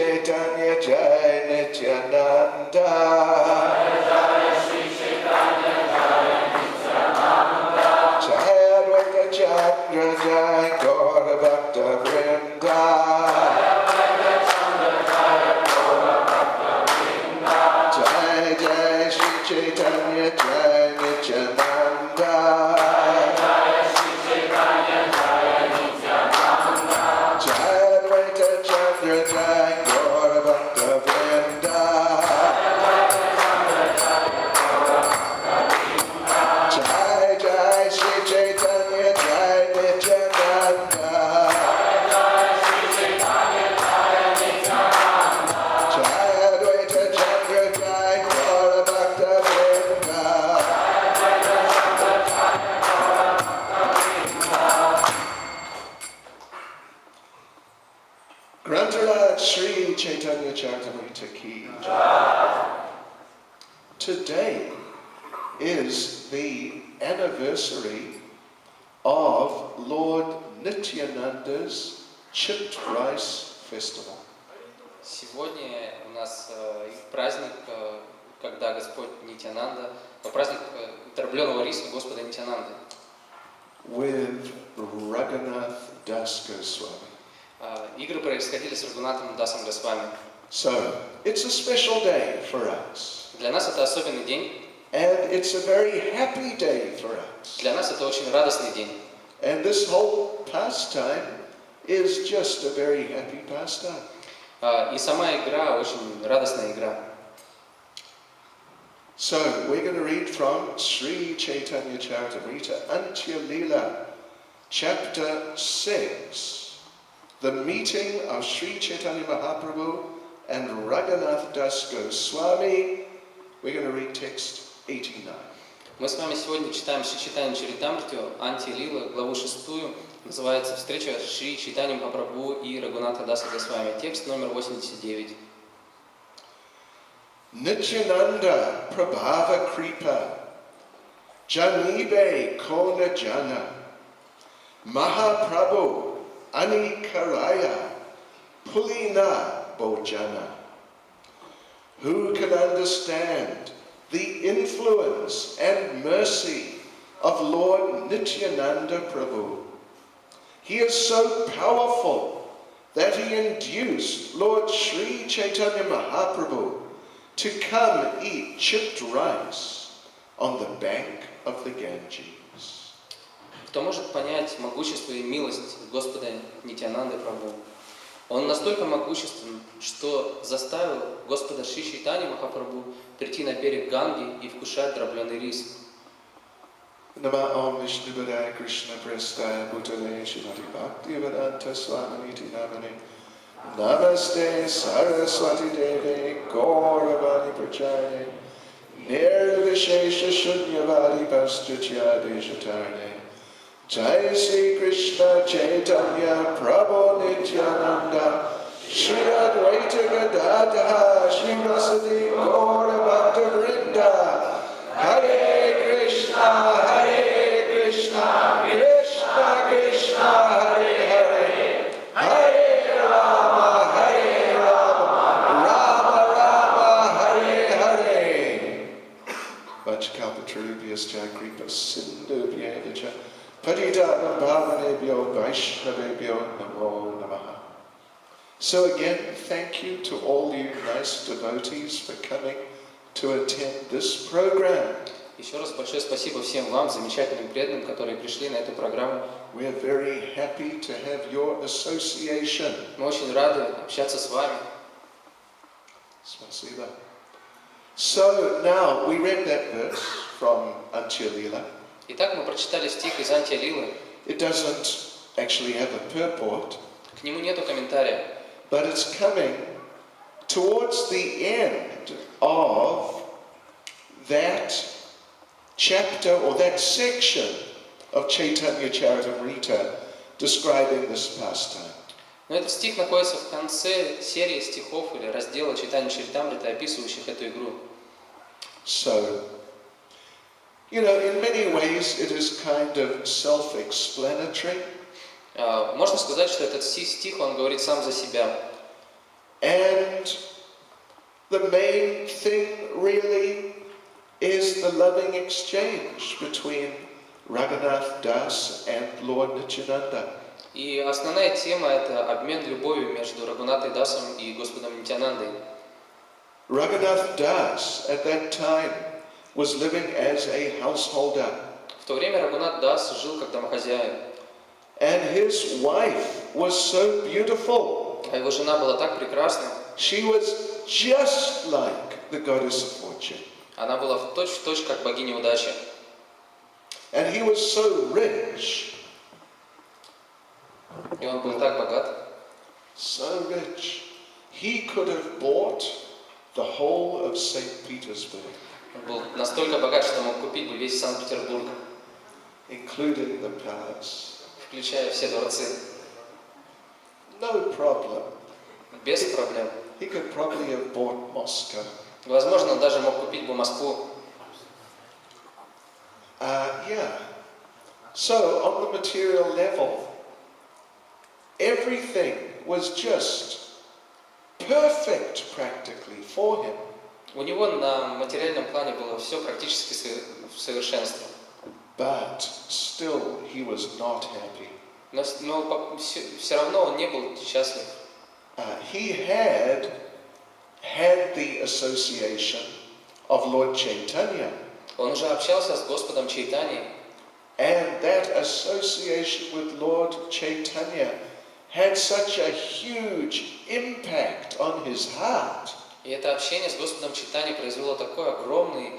Chaitanya Jai Nityananda. Jai Advaita Chandra Jai Gaura Bhakta Vrinda. Jai Jai Shri Chaitanya Jai Nityananda. Jai Gaura Bhakta Vrinda. Jai Jai Shri Chaitanya Jai Nityananda. Jai Advaita Chandra Jai Gaura Bhakta Vrinda. Grantaraj Sri Chaitanya Charitamrita ki jai. Today is the anniversary of Lord Nityananda's Chipped Rice Festival. Сегодня у нас праздник, когда Господь Нитьянанда, праздник дробленого риса Господа Нитьянанды. With Raghunath Das Goswami. Игры происходили с Рагунатом Дасом Госвами. So, it's a special day for us. Для нас это особенный день. And it's a very happy day for us. Для нас это очень радостный день. And this whole pastime is just a very happy pastime. И сама игра очень радостная игра. So, we're going to read from Sri Chaitanya Charitamrita Antya Leela, chapter 6. The meeting of Sri Chaitanya Mahaprabhu and Raghunath Das Goswami. We're going to read text 89. Мы с вами сегодня читаем Шри Чайтанью Чаритамриту, Анти Лила, главу 6, называется «Встреча с Шри Чайтаньей Махапрабху и Рагуната Даса Госвами». Текст номер 89. Nityananda Prabhava Kripa Janibe Kona Jana Mahaprabhu Anikaraya Pulina Bojana. Who can understand the influence and mercy of Lord Nityananda Prabhu? He is so powerful that he induced Lord Sri Chaitanya Mahaprabhu to come eat chipped rice on the bank of the Ganges. Кто может понять могущество и милость Господа Нитьянанды Прабху? Он настолько могуществен, что заставил Господа Шри Чайтанью Махапрабху прийти на берег Ганги и вкушать дробленый рис. Namah Vishnuvadaya Krishna Prestaya Bhutale Shrimati Bhaktivedanta Swaminiti Namane Namaste Saraswati Deve Gauravani Prachane Nirvishesha Shunyavadi Pastuchya Deshatarne Jai Sri Krishna Chaitanya Prabhu Nityananda Shri Advaita Gadadha Shri Vasadi Gaura Bhakta Vrinda Hare Krishna Krishna Krishna Hare Hare Hare Rama Rama Rama Hare Hare Vachkalpatarubhyascha Kripa Sindhubhyacha Patitanam Bhavanebhyo Vaishnavebhyo Namo Namaha. So again, thank you to all you nice devotees for coming to attend this program. Еще раз большое спасибо всем вам, замечательным преданным, которые пришли на эту программу. We are very happy to have your association. Мы очень рады общаться с вами. Spasiba. So now we read that verse from Antya Leela. Итак, мы прочитали стих из Антия Лилы. It doesn't actually have a purport, К нему нету комментария. but it's coming towards the end of that chapter or that section of Chaitanya Charitamrita describing this pastime. Но этот стих находится в конце серии стихов или раздела Чайтаньи Чаритамриты, описывающих эту игру. So, in many ways it is kind of self-explanatory. Можно сказать, что этот стих, он говорит сам за себя. And the main thing really is the loving exchange between Raghunath Das and Lord Nityananda. И основная тема – это обмен любовью между Рагунатой Дасом и Господом Нитянандой. Raghunath Das at that time was living as a householder. В то время Рагунат Дас жил как домохозяин. And his wife was so beautiful. А его жена была так прекрасна. She was just like the goddess of fortune. Она была в точь как богиня удачи. And he was so rich. И он был так богат. So rich. He could have bought the whole of St. Petersburg. Он был настолько богат, что мог купить бы весь Санкт-Петербург, Including the palace. включая все дворцы. No problem. Без проблем. He could probably have bought Moscow. Возможно, он даже мог купить бы Москву. Yeah. So on the material level, everything was just perfect practically for him. У него на материальном плане было все практически в совершенстве. But still he was not happy. Но все равно он не был счастлив. He had the association of Lord Chaitanya. Он уже общался с Господом Чайтаньей. And that association with Lord Chaitanya had such a huge impact on his heart. И это общение с Господом Чайтаньей произвело такой огромный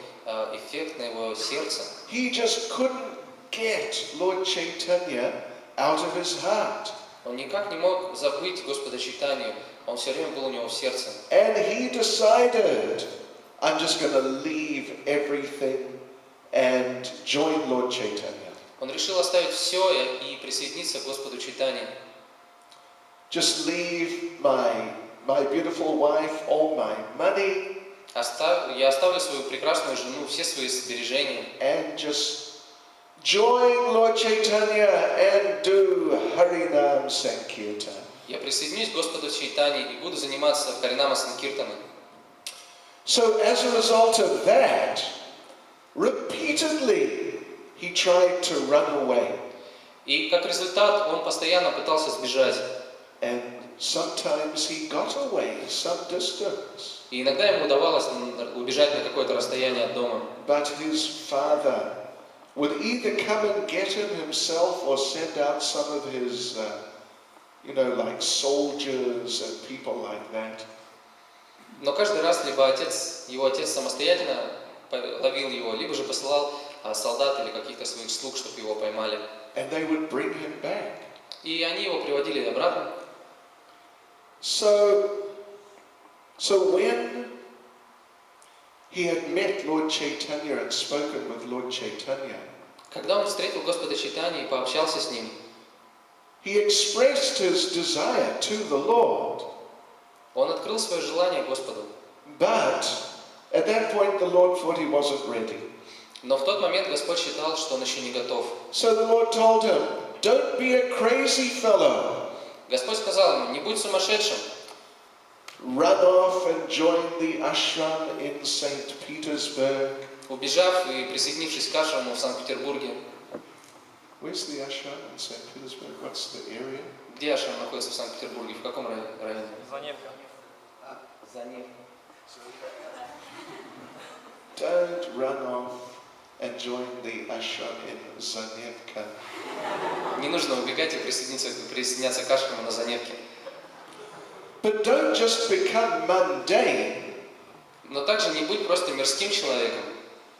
эффект на его сердце. He just couldn't get Lord Chaitanya out of his heart. Он никак не мог забыть Господа Чайтанью. Он все время был у него в сердце. And he decided, I'm just going to leave everything and join Lord Chaitanya. Он решил оставить все и присоединиться к Господу Чайтанье. Just leave my beautiful wife, all my money, Я оставлю свою прекрасную жену, все свои сбережения. and just join Lord Chaitanya and do Harinam Sankirtan. Я присоединюсь к Господу Чайтанье и буду заниматься Харинама Санкиртаном. So as a result of that, repeatedly he tried to run away. И как результат он постоянно пытался сбежать. And sometimes he got away some distance. И иногда ему удавалось убежать на какое-то расстояние от дома. But his father would either come and get him himself or send out some of his, like soldiers and people like that. Но каждый раз либо его отец самостоятельно ловил его, либо же посылал солдат или каких-то своих слуг, чтобы его поймали. And they would bring him back. И они его приводили обратно. So when he had met Lord Chaitanya and spoken with Lord Chaitanya, Когда он встретил Господа Чайтанью и пообщался с ним, he expressed his desire to the Lord. он открыл свое желание Господу. But at that point the Lord thought he wasn't ready. Но в тот момент Господь считал, что он еще не готов. So the Lord told him, don't be a crazy fellow. Господь сказал ему: не будь сумасшедшим. Run off and join the ashram in St. Petersburg. Убежав и присоединившись к ашраму в Санкт-Петербурге. Where's the ashram in St. Petersburg? What's the area? Где ашрам находится в Санкт-Петербурге? В каком районе? Заневка. Заневка. Don't run off and join the ashram in Zanevka. Не нужно убегать и присоединяться к ашраму на Заневке. But don't just become mundane. Но также не будь просто мирским человеком.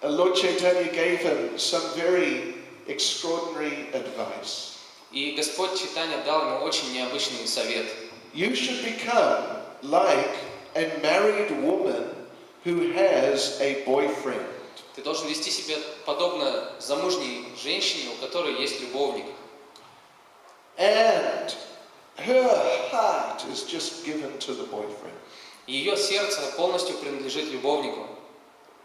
Lord Chaitanya gave him some very extraordinary advice. И Господь Чайтанья дал ему очень необычный совет. You should become like a married woman who has a boyfriend. Ты должен вести себя подобно замужней женщине, у которой есть любовник. And her heart is just given to the boyfriend. Ее сердце полностью принадлежит любовнику.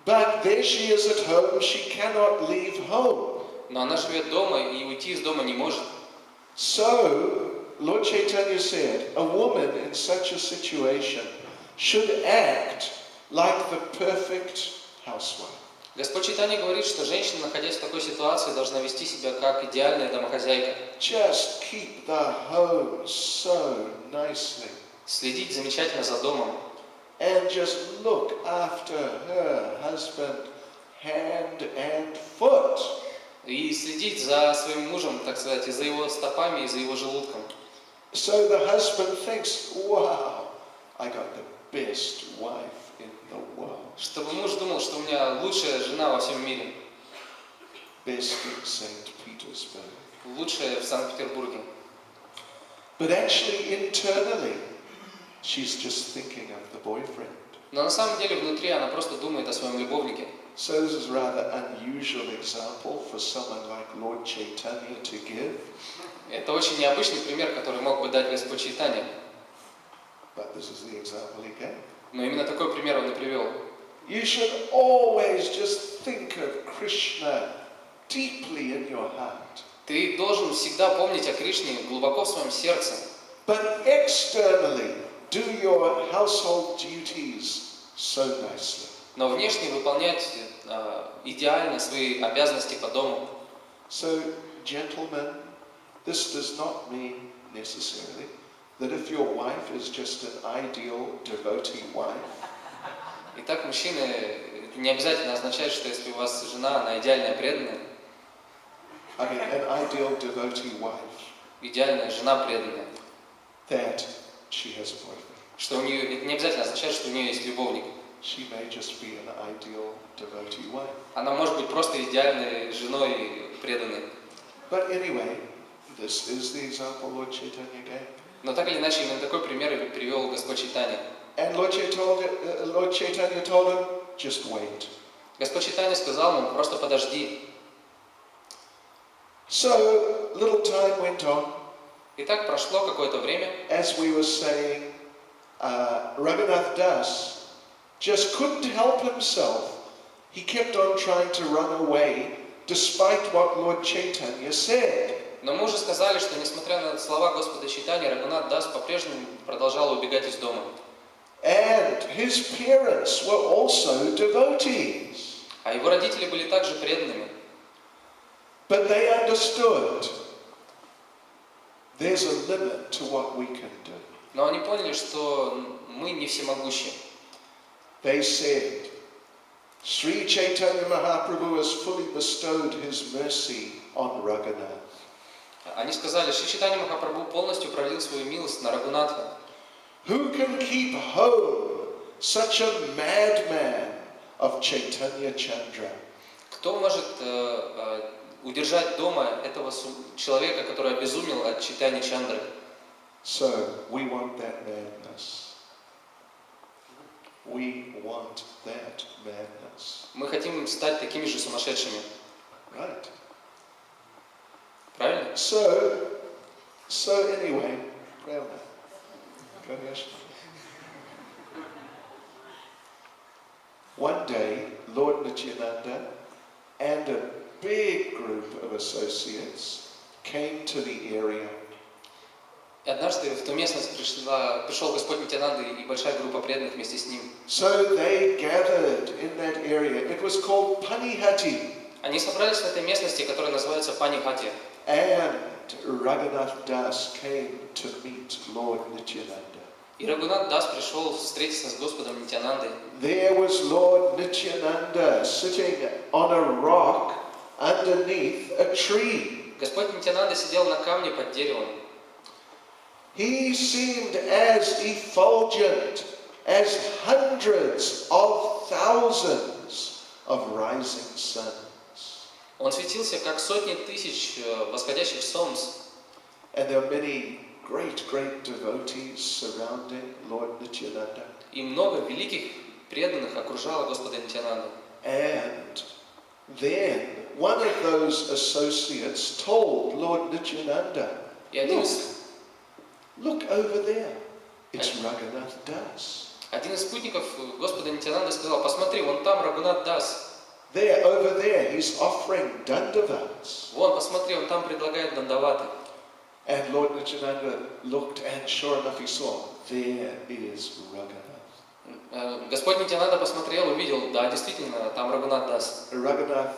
But there she is at home, she cannot leave home. Но она живет дома и уйти из дома не может. So, Lord Chaitanya said, a woman in such a situation should act like the perfect housewife. Господь Чайтанья говорит, что женщина, находясь в такой ситуации, должна вести себя как идеальная домохозяйка. Just keep the home so nicely. Следить замечательно за домом. And just look after her husband hand and foot. И следить за своим мужем, так сказать, и за его стопами, и за его желудком. So the husband thinks, wow, I got the best wife in the world. Чтобы муж думал, что у меня лучшая жена во всем мире. Best in St. Petersburg. Лучшая в Санкт-Петербурге. But actually, internally, she's just thinking of the boyfriend. Но на самом деле внутри она просто думает о своем любовнике. So this is a rather unusual example for someone like Lord Chaitanya to give. Это очень необычный пример, который мог бы дать Господь Чайтанья. But this is the example he gave. Но именно такой пример он и привел. You should always just think of Krishna deeply in your heart. Ты должен всегда помнить о Кришне глубоко в своем сердце. But externally, do your household duties so nicely. Но внешне выполнять идеально свои обязанности по дому. So, gentlemen, this does not mean necessarily that if your wife is just an ideal devotee wife, Итак, мужчины, это не обязательно означает, что если у вас жена, она идеальная преданная, I mean an ideal devotee wife, идеальная жена преданная, that she has a boyfriend. что у нее, это не обязательно означает, что у нее есть любовник. She may just be an ideal devotee wife. Она может быть просто идеальной женой преданной. But anyway, this is the example Lord Chaitanya gave. Но так или иначе, именно такой пример и привел Господь Чайтанья. And Lord Chaitanya told him, just wait. Господь Чайтанья сказал ему, просто подожди. So, little time went on. Итак, прошло какое-то время. As we were saying, Raghunath Das just couldn't help himself. He kept on trying to run away, despite what Lord Chaitanya said. Но мы уже сказали, что несмотря на слова Господа Чайтаньи, Рагунат Дас по-прежнему продолжал убегать из дома. And his parents were also devotees. А его родители были также преданными. But they understood there's a limit to what we can do. Но они поняли, что мы не всемогущи. They said, Sri Chaitanya Mahaprabhu has fully bestowed his mercy on Raghunath. Они сказали, что Чайтанья Махапрабху полностью пролил свою милость на Рагунатха. Who can keep home such a madman of Chaitanya Chandra? Кто может удержать дома этого человека, который обезумел от Чайтаньи Чандры? So, we want that madness. We want that madness. Мы хотим стать такими же сумасшедшими. Right? Правильно? So anyway, правильно. Конечно. One day, Lord Nityananda and a big group of associates came to the area. И однажды в ту местность пришел Господь Нитянанда и большая группа преданных вместе с ним. So they gathered in that area. It was called Panihati. Они собрались в этой местности, которая называется Панихати. And Raghunath Das came to meet Lord Nityananda. И Рагунат Дас пришел встретиться с Господом Нитянандой. There was Lord Nityananda sitting on a rock underneath a tree. Господь Нитянанда сидел на камне под деревом. He seemed as effulgent as hundreds of thousands of rising suns. Он светился, как сотни тысяч восходящих солнц. And there were many great devotees surrounding Lord Nityananda. И много великих преданных окружало Господа Нитянанду. And then one of those associates told Lord Nityananda, И look over there, it's Raghunath Das. один из спутников Господа Нитянанды сказал, посмотри, вон там Рагунат Дас. There, over there, he's offering dandavats. Вон, посмотри, он там предлагает дандаваты. And Lord Nityananda looked, and sure enough, he saw, there is Raghunath. Господь Нитянанда посмотрел, увидел, да, действительно, там Рагунат Дас. Raghunath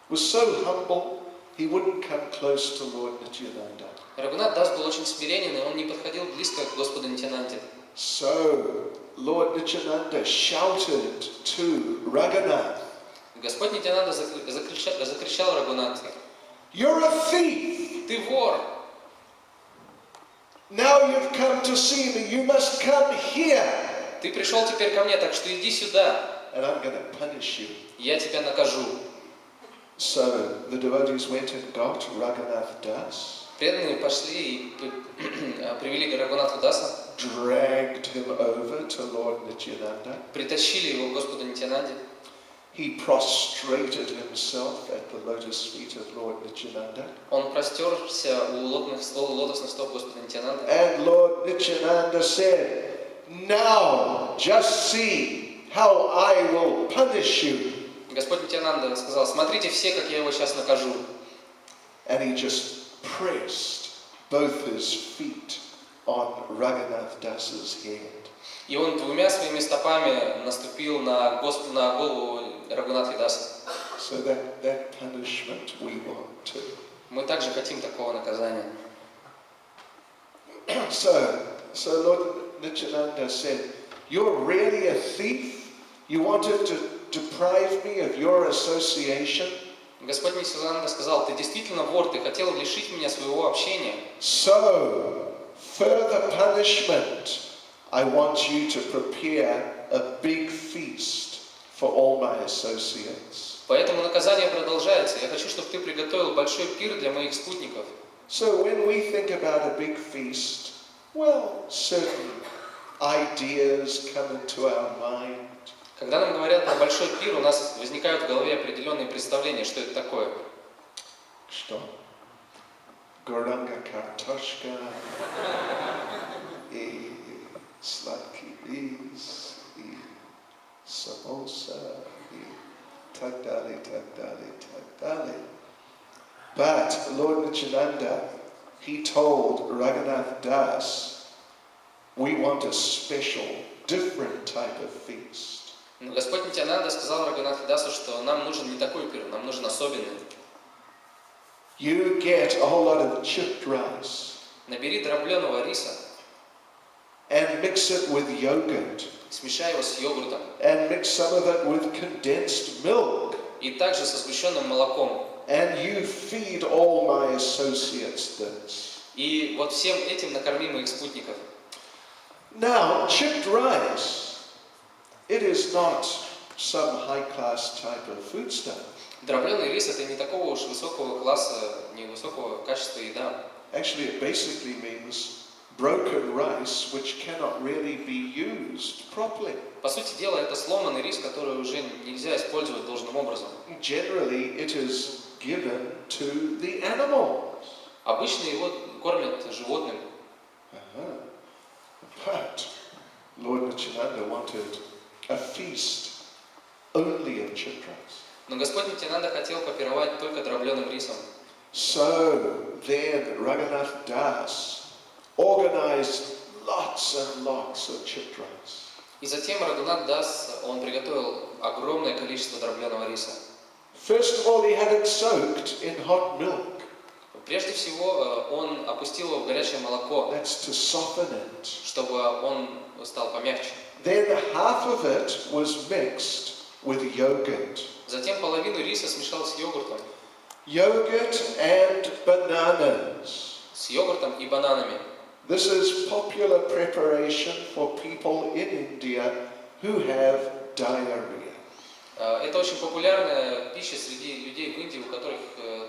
was so humble, he wouldn't come close to Lord Nityananda. Рагунат Дас был очень смиренен, и он не подходил близко к Господу Нитянанде. So Lord Nityananda shouted to Raghunath, Господь Нитянанда закричал Рагунату: "You're a thief! ты вор! Now you've come to see me, you must come here, Ты пришел теперь ко мне, так что иди сюда, and I'm going to punish you." я тебя накажу. So the devotees went and got Raghunath Das, Преданные пошли и привели Рагунатху Даса, dragged him over to Lord Nityananda. притащили его к Господу Нитянанде. He prostrated himself at the lotus feet of Lord Nityananda. Он простерся у лотосных стоп Господа Нитянанды. And Lord Nityananda said, "Now just see how I will punish you." Господь Нитянанда сказал: смотрите все, как я его сейчас накажу. And he just pressed both his feet on Raghunath Das's head. И он двумя своими стопами наступил на голову Рагунатхи Даса. So that punishment we want too. Мы также хотим такого наказания. So Lord Nityananda said, "You're really a thief? You wanted to deprive me of your association? Господь Нитянанда сказал: ты действительно вор, ты хотел лишить меня своего общения. So, further punishment. I want you to prepare a big feast for all my associates." Поэтому наказание продолжается. Я хочу, чтобы ты приготовил большой пир для моих спутников. So when we think about a big feast, well, certain ideas come into our mind. Когда нам говорят про большой пир, у нас возникают в голове определенные представления, что это такое. Что? Горanga картошка и сладкий рис и самоса и так далее, так далее, так далее. But Lord Nityananda, he told Raghunath Das, we want a special, different type of feast. Но Господь Нитянанда сказал Рагунатхи Дасу, что нам нужен не такой пир, нам нужен особенный. You get a whole lot of chipped rice Набери дробленого риса, and mix it with yogurt смешай его с йогуртом and mix some of it with condensed milk. и также со сгущенным молоком. And you feed all my associates this. И вот всем этим накорми моих спутников. Now, chipped rice, it is not some high-class type of foodstuff. Дробленый рис — это не такого уж высокого класса, не высокого качества еда. Actually, it basically means broken rice which cannot really be used properly. По сути дела, это сломанный рис, который уже нельзя использовать должным образом. Generally, it is given to the animals. Обычно его кормят животным. But Lord Nityananda wanted a feast only of chipped rice. Но Господь Нитянанда хотел попировать только дробленым рисом. So then Raghunath Das organized lots and lots of chipped rice. И затем Рагунат Дас, он приготовил огромное количество дробленого риса. First of all, he had it soaked in hot milk. Прежде всего, он опустил его в горячее молоко, That's to soften it. чтобы он стал помягче. Then half of it was mixed with yogurt. Затем половину риса смешал с йогуртом. Yogurt and bananas. С йогуртом и бананами. This is popular preparation for people in India who have diarrhea. Это очень популярная пища среди людей в Индии,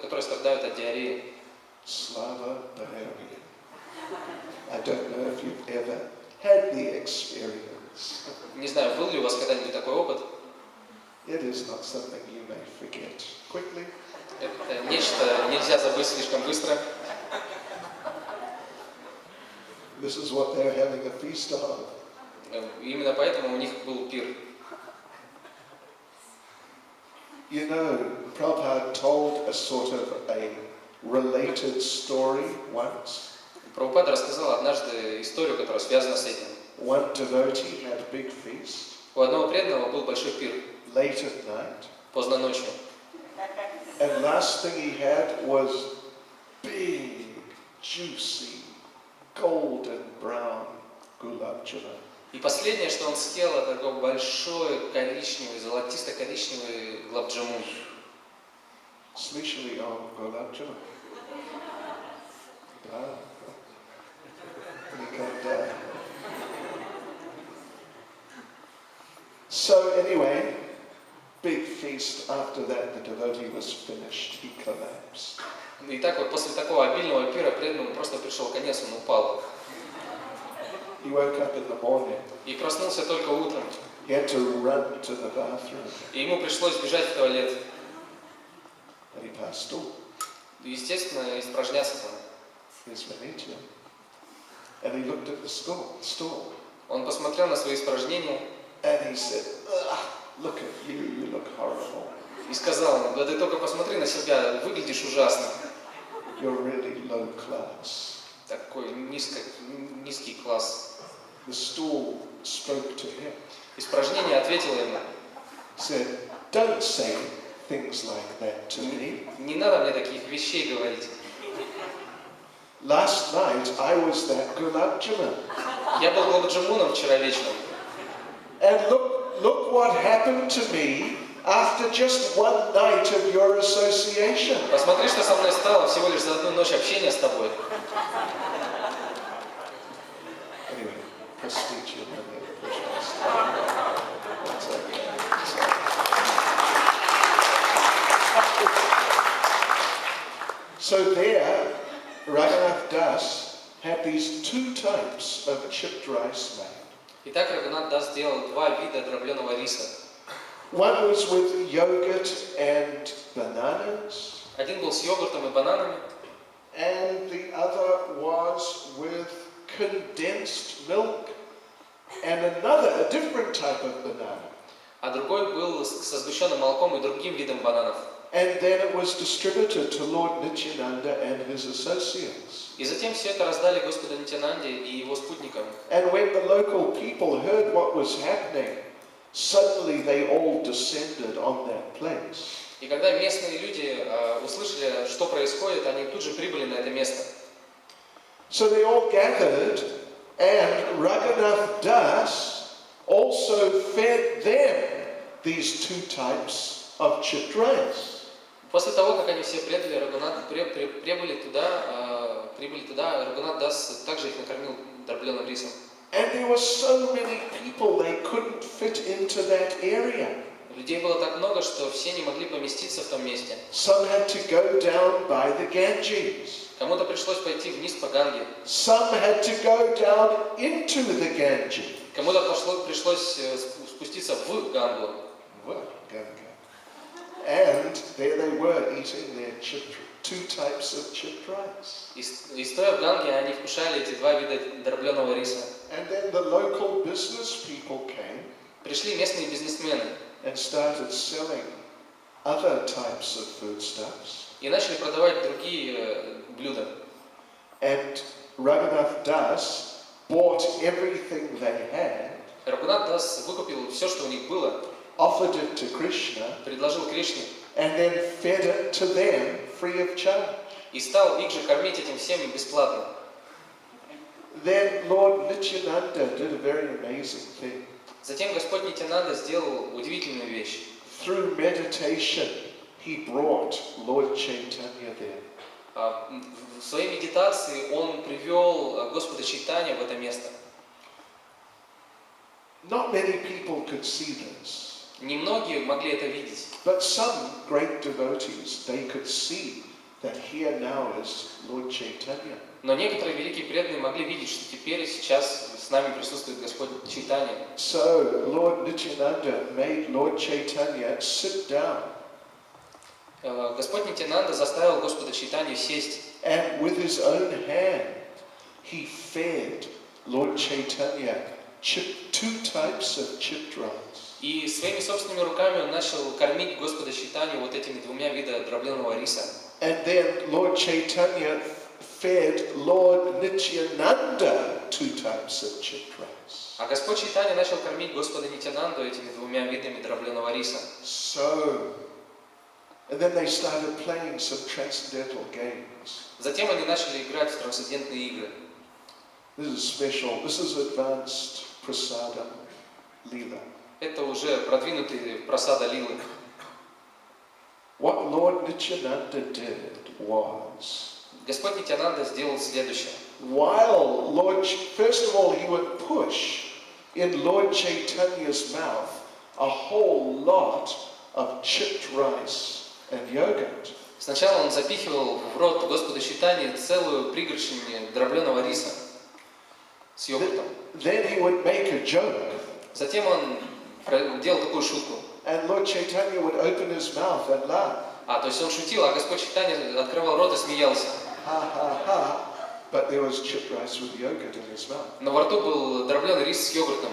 которые страдают от диареи. Slava diarrhea. I don't know if you've ever had the experience. Не знаю, был ли у вас когда-нибудь такой опыт? It is not something you may forget quickly. Это нечто нельзя забыть слишком быстро. This is what they're having a feast of. Именно поэтому у них был пир. You know, Prabhupada told a sort of a related story once. Прабхупада рассказал однажды историю, которая связана с этим. One devotee had a big feast. У одного преданного был большой пир late at night. поздно ночью. And last thing he had was big, juicy, golden brown gulab jamun. И последнее, что он съел, это такой большой коричневый, золотисто-коричневый гулаб-джамун. Слышали о gulab jamun? Да. Никогда. So anyway, big feast. After that, the devotee was finished. He collapsed. И так вот после такого обильного пира преданному просто пришел конец, он упал. He woke up in the morning. И проснулся только утром. He had to run to the bathroom. И ему пришлось бежать в туалет. And he passed on. И, естественно, испражняться там. His religion. And he looked at the stall. Он посмотрел на свои испражнения. And he said, look at you, you look horrible. И сказал ему: да ты только посмотри на себя, выглядишь ужасно. You're really low class. Такой низкий класс. The stool spoke to him. Испражнение ответило ему: Said, don't say things like that to me. Не надо мне таких вещей говорить. Last night I was that gulab jamun. Я был гулаб-джамуном вчера вечером. And look what happened to me after just one night of your association. Посмотри, что со мной стало всего лишь за одну ночь общения с тобой. Anyway, prestige your money. So there, Raghunath Das had these two types of chipped rice made. Итак, Рагунат Дас сделал два вида дробленого риса. One was with yogurt and bananas, Один был с йогуртом и бананами, and the other was with condensed milk and a different type of banana. а другой был со сгущенным молоком и другим видом бананов. And then it was distributed to Lord Nityananda and his associates. И затем все это раздали Господу Нитянанде и его спутникам. And when the local people heard what was happening, suddenly they all descended on that place. И когда местные люди услышали, что происходит, они тут же прибыли на это место. So they all gathered, and Raghunath Das also fed them these two types of chipped rice. После того, как они все прибыли туда, Рагунат Дас также их накормил дробленым рисом. And there were so many people they couldn't fit into that area. Людей было так много, что все не могли поместиться в том месте. Some had to go down by the Ganges. Кому-то пришлось пойти вниз по Ганге. Some had to go down into the Ganges. Кому-то пришлось спуститься в Гангу. And there they were eating their two types of chipped rice. И стоя в Ганге, они вкушали эти два вида дробленого риса. And then the local business people came Пришли местные бизнесмены and started selling other types of foodstuffs. и начали продавать другие блюда. And Raghunath Das bought everything they had, Рагунат Дас выкупил все, что у них было, offered it to Krishna, предложил Кришне and then fed it to them free of charge. и стал их же кормить этим всем бесплатно. Then Lord Nityananda did a very amazing thing. Затем Господь Нитянанда сделал удивительную вещь. Through meditation, he brought Lord Chaitanya there. В своей медитации он привел Господа Чайтанью в это место. Not many people could see this, Немногие могли это видеть, but some great devotees, they could see that here now is Lord Chaitanya. но некоторые великие преданные могли видеть, что теперь и сейчас с нами присутствует Господь Чайтанья. So Lord Nityananda made Lord Chaitanya sit down, Господь Нитянанда заставил Господа Чайтанью сесть, and with his own hand, he fed Lord Chaitanya two types of chipped rice. и своими собственными руками он начал кормить Господа Чайтанью вот этими двумя видами дробленого риса. And then Lord Chaitanya fed Lord Nityananda two types of chipped rice. А Господь Чайтанья начал кормить Господа Нитянанду этими двумя видами дробленого риса. And then they started playing some transcendental games. Затем они начали играть в трансцендентные игры. This is special. This is advanced prasada lila. Это уже продвинутые прасада лилы. What Lord Nityananda did was, Господь Нитянанда сделал следующее. while first of all, he would push in Lord Chaitanya's mouth a whole lot of chipped rice and yogurt. Сначала он запихивал в рот Господа Чайтаньи целую пригоршню дробленого риса с йогуртом. Then he would make a joke. Затем он делал такую шутку. And Lord Chaitanya would open his mouth and laugh. То есть он шутил, а Господь Чайтанья открывал рот и смеялся. Ha ha ha. But there was chipped rice with yogurt in his mouth. Но во рту был дробленый рис с йогуртом.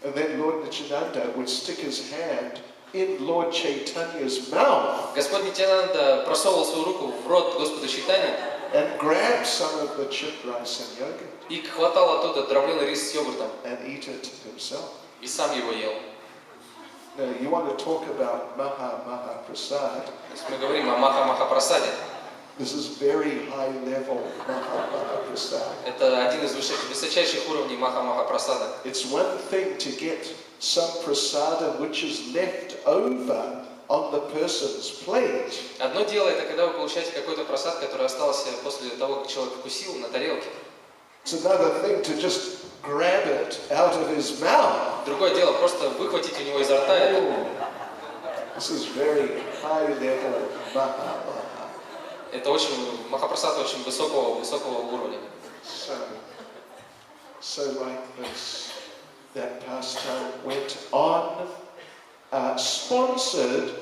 And then Lord Nityananda would stick his hand in Lord Chaitanya's mouth. Господь Нитянанда просовывал свою руку в рот Господа Чайтаньи and grab some of the chipped rice and yogurt. И хватал оттуда дробленый рис с йогуртом. And eat it himself. И сам его ел. Now you want to talk about Maha Prasad. Мы говорим о Маха-Маха-Прасаде. This is very high level Maha Prasad. Это один из высочайших уровней Маха-Маха-Прасада. It's one thing to get some prasada which is left over on the person's plate. Одно дело это когда вы получаете какой-то просад, который остался после того, как человек вкусил на тарелке. It's another thing to just grab it out of his mouth. Другое дело просто выхватить у него изо рта это. This is very high level Maha. Это очень Махапрасад очень высокого уровня. So like this, that pastime went on, sponsored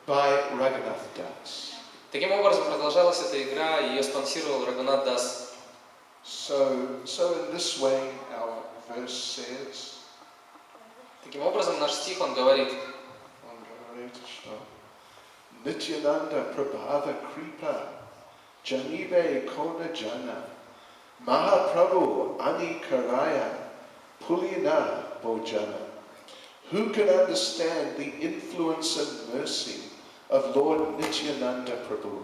by Raghunath Das. Таким образом продолжалась эта игра, ее спонсировал Рагунат Дас. So in this way, our verse says. Таким образом наш стих он говорит. Nityananda Prabhava Kripa Janibe Kona Jana Mahaprabhu Anikaraya Pulina Bojana. Who can understand the influence and mercy of Lord Nityananda Prabhu?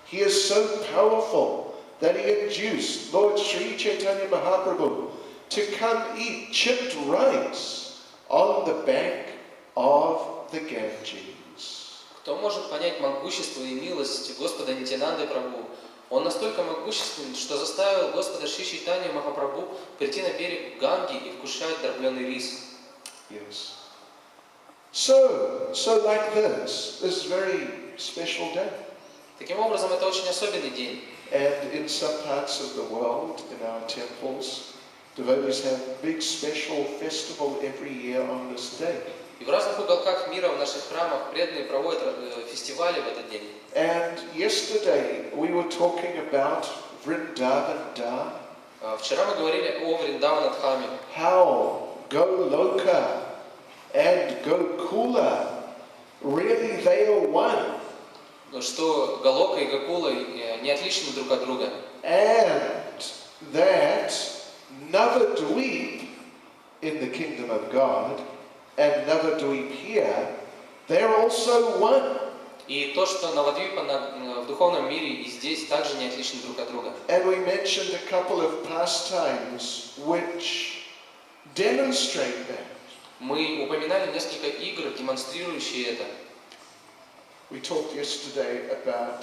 He is so powerful that he induced Lord Sri Chaitanya Mahaprabhu to come eat chipped rice on the bank of the Ganges. Кто может понять могущество и милость Господа Нитянанды Прабху? Он настолько могущественен, что заставил Господа Шри Чайтанью Махапрабху прийти на берег Ганги и вкушать дробленый рис. Yes. So like this is a very special day. Таким образом, это очень особенный день. And in some parts of the world, in our temples, devotees have a big special festival every year on this day. И в разных уголках мира, в наших храмах, преданные проводят фестивали в этот день. And yesterday we were talking about Vrindavan Dham. Вчера мы говорили о Вриндаванадхаме. How Goloka and Gokula, really they are one. Что Галока и Гокула не отличны друг от друга. And that Navadweep in the kingdom of God and Navadweep here, they're also one. И то, что Навадвипа в духовном мире и здесь также не отличны друг от друга. And we mentioned a couple of pastimes which demonstrate that. Мы упоминали несколько игр, демонстрирующие это. We talked yesterday about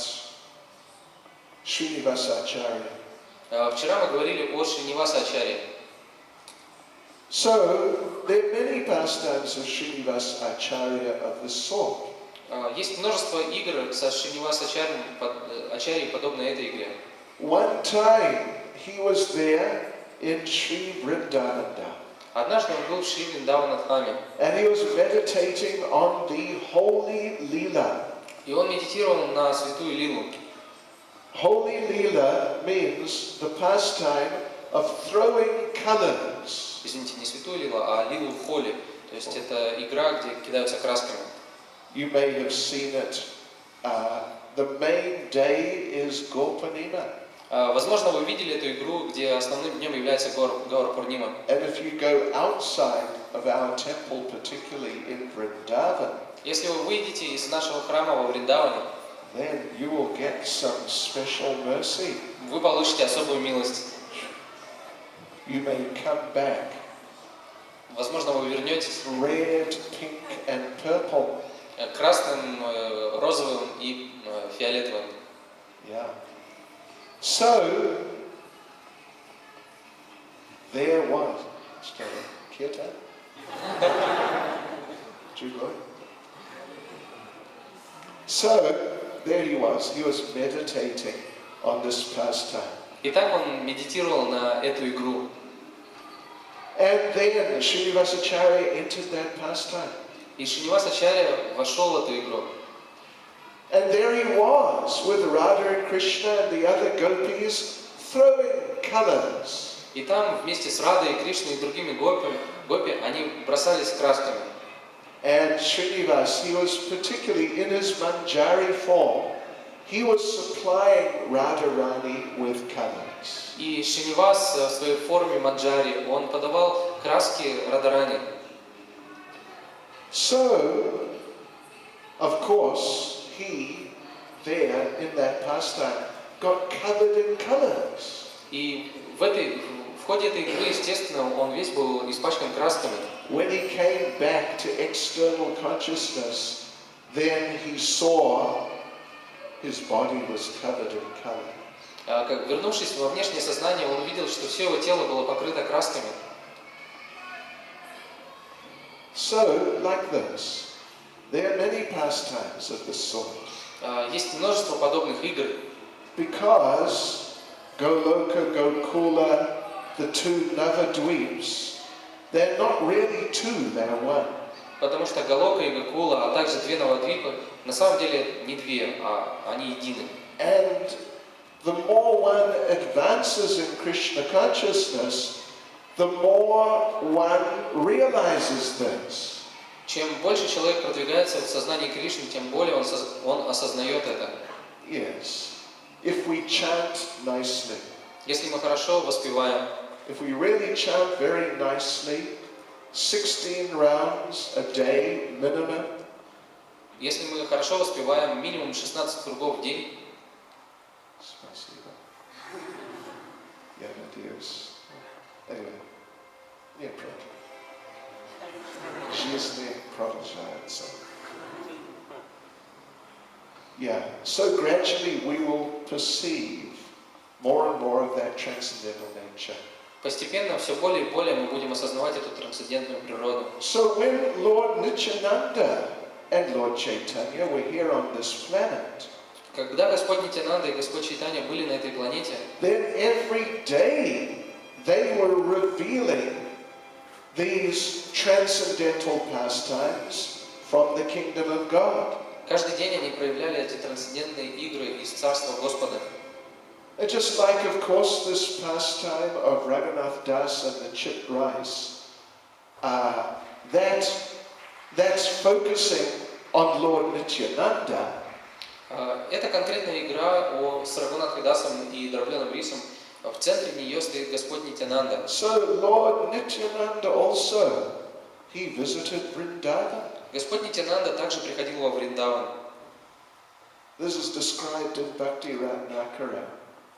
Srinivasa Acharya. Вчера мы говорили о Шриниваса Ачарье. So there are many pastimes of Srinivasa Acharya of this sort. Есть множество игр со Шриниваса Ачарьей, подобно этой игре. One time he was there in Sri Vrindavan. Однажды он был в Шри Вриндаванадхаме. And he was meditating on the holy Leela. И он медитировал на святую лилу. Holy Leela means the pastime of throwing colors. Извините, не святую лилу, а лилу в холле. То есть это игра, где кидаются красками. You may have seen it. The main day is Gorpanima. Возможно, вы видели эту игру, где основным днем является Гаур Пурнима. And if you go outside of our temple, particularly in Vrindavan, Если вы выйдете из нашего храма во Вриндаване, then you will get some special mercy. вы получите особую милость. You may come back Возможно, вы вернетесь red, pink, and purple. красным, розовым и фиолетовым. Yeah. So, there was. Kirtan? So, there he was. He was meditating on this pastime. Итак, он медитировал на эту игру. And then Srinivasacharya entered that pastime. И Шринивасачарья вошел в эту игру. And there he was with Radha and Krishna and the other gopis throwing colors. И там вместе с Радой, и Кришной и другими гопи, они бросались красками. And Srinivas, he was particularly in his manjari form, he was supplying Radharani with colors. И Шринивас в своей форме манджари, он подавал краски Радарани. So, of course, he, there in that pastime, got covered in colors. И в ходе этой игры, естественно, он весь был испачкан красками. When he came back to external consciousness, then he saw his body was covered in color. Как вернувшись во внешнее сознание, он увидел, что все его тело было покрыто красками. So, like this, there are many pastimes of this sort. Есть множество подобных игр, Because Goloka, Gokula, the two Navadweeps, they're not really two, they're one. потому что Галока и Гакула, а также две Навадвипы, на самом деле не две, а они едины. And the more one advances in Krishna consciousness, the more one realizes this. Чем больше человек продвигается в сознании Кришны, тем более он осознает это. Yes. If we chant nicely, Если мы хорошо воспеваем, if we really chant very nicely, 16 rounds a day minimum, если мы хорошо воспеваем минимум 16 кругов в день, Спасибо. Я надеюсь. Anyway, не против. Жизнь продолжается. Yeah, so gradually we will perceive more and more of that transcendental nature. постепенно все более и более мы будем осознавать эту трансцендентную природу. So when Lord Nityananda and Lord Chaitanya were here on this planet, Когда Господь Нитянанда и Господь Чайтанья были на этой планете, then every day they were revealing these transcendental pastimes from the kingdom of God. каждый день они проявляли эти трансцендентные игры из Царства Господа. And just like, of course, this pastime of Raghunath Das and the chipped rice, that's focusing on Lord Nityananda. Это конкретная игра с Рагунатхидасом и дробленым рисом. В центре нее стоит Господь Нитянанда. So Lord Nityananda also, he visited Vrindavan. Господь Нитянанда также приходил во Вриндаван. This is described in Bhakti Ratnakara.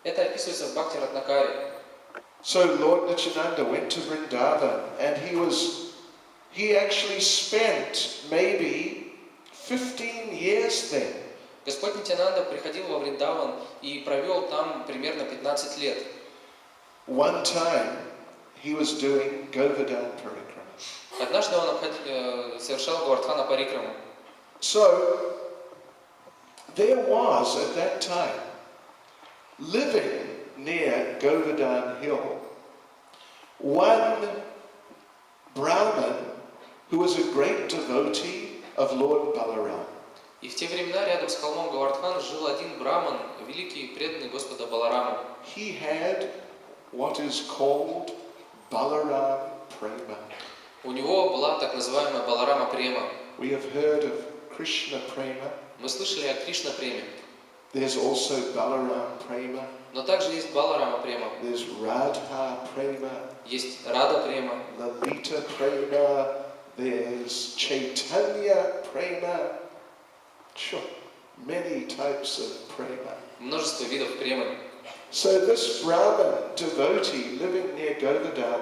Это описывается в Бхакти Ратнакаре. So Lord Nityananda went to Vrindavan and he actually spent maybe 15 years there. Господь Нитянанда приходил во Вриндаван и провел там примерно 15 лет. One time he was doing Govardhan Parikrama. Однажды он совершал Говардхана Парикраму. So there was at that time, living near Govardhan Hill, one Brahmin who was a great devotee of Lord Balaram. И в те времена рядом с холмом Говардхан жил один браман, великий и преданный Господа Баларама. He had what is called Balaram Prema. У него была так называемая Баларама Према. We have heard of Krishna Prema. Мы слышали о Кришна Преме. There's also Balaram Prema. Но также есть Баларама Према, There's Radha Prema. есть Рада Према, Lalita Prema. There's Chaitanya Prema. Sure. Many types of prema. множество видов премы. So this Brahmin devotee living near Govardhan,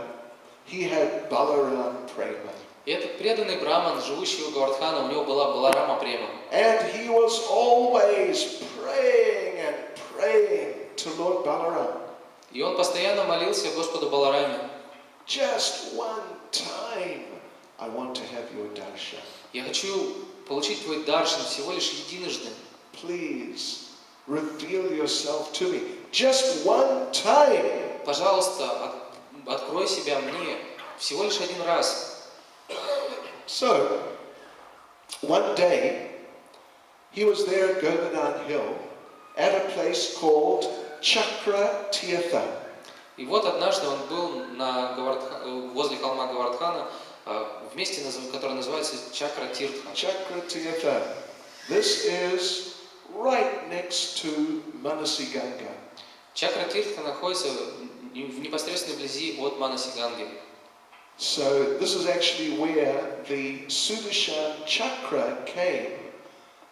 he had Balaram Prema. И этот преданный браман, живущий у Говардхана, у него была Баларама Према. And he was always praying and praying to Lord Balaram. И он постоянно молился Господу Балараме. Just one time, I want to have your darshan. Я хочу получить твой даршан всего лишь единожды. Please reveal yourself to me. Just one time. Пожалуйста, открой себя мне всего лишь один раз. So, one day, he was there at Govardhan Hill at a place called Chakra Tirtha. И вот однажды он был возле холма Говардхана в месте, которое называется Чакра Тиртха. Chakra Tirtha. This is right next to Manasiganga. Чакра Тиртха находится в непосредственной близи от Манасиганги. So this is actually where the Sudarshan Chakra came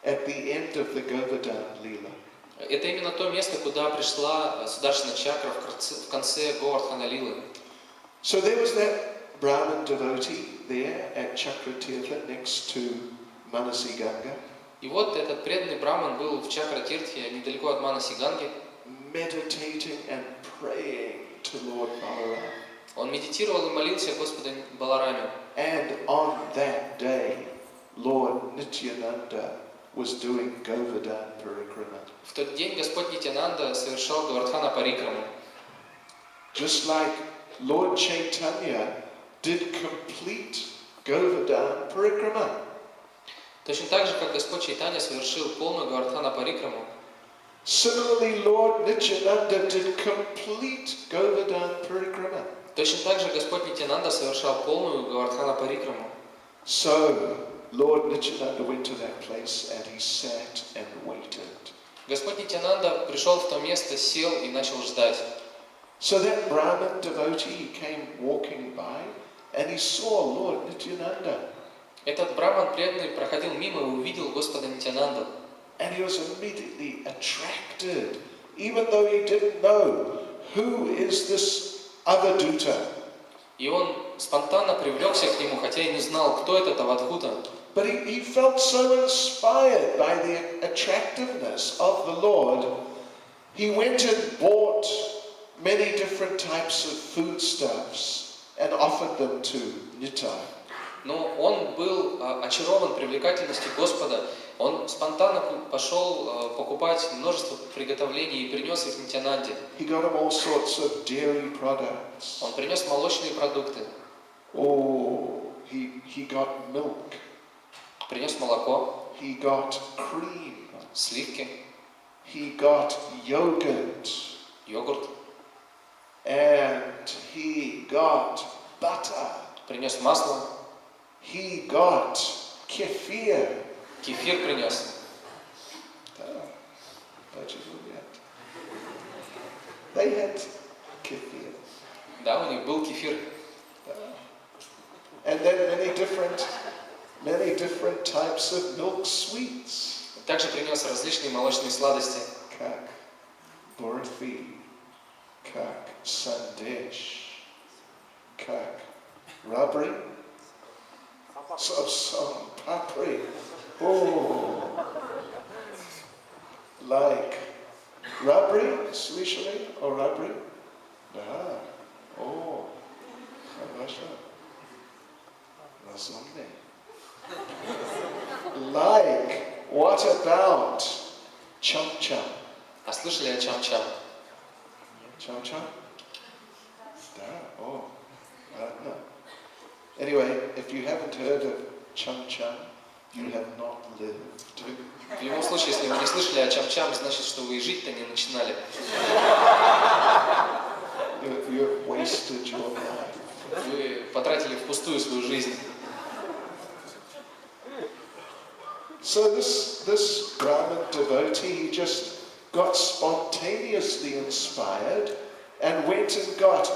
at the end of the Govardhan Leela. Это именно то место, куда пришла Сударшана Чакра в конце Говардхана Лилы. So there was that Brahmin devotee there at Chakra Tirtha next to Manasiganga. И вот этот преданный браман был в Чакра Тиртхе, недалеко от Манасиганги. Meditating and praying to Lord Balaram. Он медитировал и молился Господу Балараме. And on that day, Lord Nityananda was doing Govardhan Parikrama. В тот день Господь Нитянанда совершал Говардхана Парикраму. Just like Lord Chaitanya did complete Govardhan Parikrama. Точно так же, как Господь Чайтанья совершил полную Говардхана Парикраму. Similarly, Lord Nityananda did complete Govardhan Parikrama. Точно так же Господь Нитянанда совершал полную Говардхана Парикраму. So, Lord Nityananda went to that place and he sat and waited. Господь Нитянанда пришел в то место, сел и начал ждать. So that Brahmin devotee came walking by and he saw Lord Nityananda. Этот браман преданный проходил мимо и увидел Господа Нитянанду. And he was immediately attracted, even though he didn't know who is this Avadhuta. И он спонтанно привлекся к нему, хотя и не знал, кто этот Авадхута. But he felt so inspired by the attractiveness of the Lord, he went and bought many different types of foodstuffs and offered them to Nitai. Но он был очарован привлекательностью Господа. Он спонтанно пошел покупать множество приготовлений и принес их Нитянанде. He got him all sorts of dairy products. Он принес молочные продукты. Oh, he got milk. Принес молоко. He got cream. Сливки. He got yogurt. Йогурт. And he got butter. Принес масло. He got kefir. Кефир принес. They had kefir. Да, у них был кефир. And then many different types of milk sweets. Также принес различные молочные сладости. Как burfi, как sandesh, как rabri, some papri. Oh, like rabri, usually, or rabri? Ah, oh, хорошо. Разумный. Like, what about cham-cham? А слышали о чам-чам? Cham-cham? Да, oh, ладно. Anyway, if you haven't heard of cham-cham, you have not lived. В любом случае, если вы не слышали о чам-чам, значит, что вы и жить-то не начинали. You've wasted your life. Вы потратили впустую свою жизнь. So this Brahmin devotee, he just got spontaneously inspired and went and got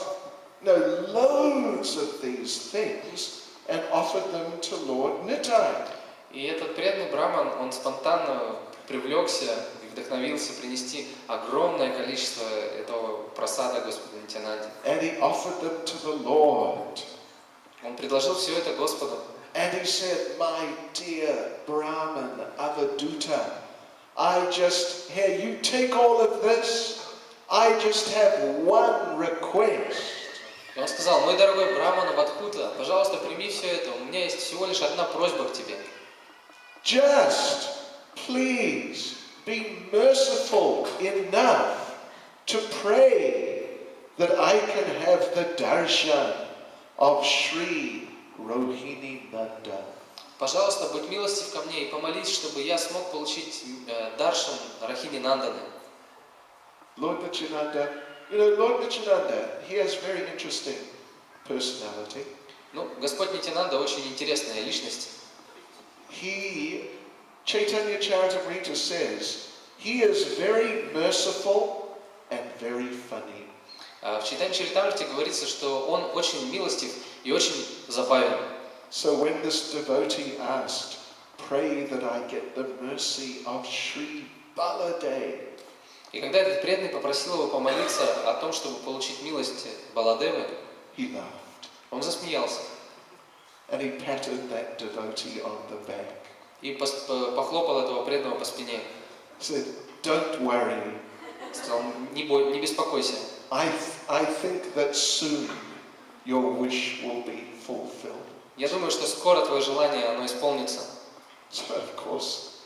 loads of these things and offered them to Lord Nittai. И этот преданный браман, он спонтанно привлекся и вдохновился принести огромное количество этого прасада Господу Нитьянанде. And he offered them to the Lord. Он предложил все это Господу. And he said, my dear Brahman Avaduta, here, you take all of this, I just have one request. И он сказал, мой дорогой Браман Авадхута, пожалуйста, прими все это, у меня есть всего лишь одна просьба к тебе. Just, please, be merciful enough to pray that I can have the darshan of Sri Rohini Nanda. Пожалуйста, будь милостив ко мне и помолись, чтобы я смог получить даршан Рахини Нанданы. Lord Nityananda, Lord Nityananda, he has very interesting personality. Ну, Господь Нитьянанда очень интересная личность. Chaitanya Charitamrita says, he is very merciful and very funny. В Чайтанья Чаритамрите говорится, что он очень милостив и очень забавен. So when this devotee asked, pray that I get the mercy of Sri Baladev. И когда этот преданный попросил его помолиться о том, чтобы получить милость Баладевы, he laughed. Он засмеялся. And he patted that devotee on the back. И похлопал этого преданного по спине. Said, don't worry. Сказал, не беспокойся. I think that soon your wish will be fulfilled. Я думаю, что скоро твое желание, оно исполнится. So of course,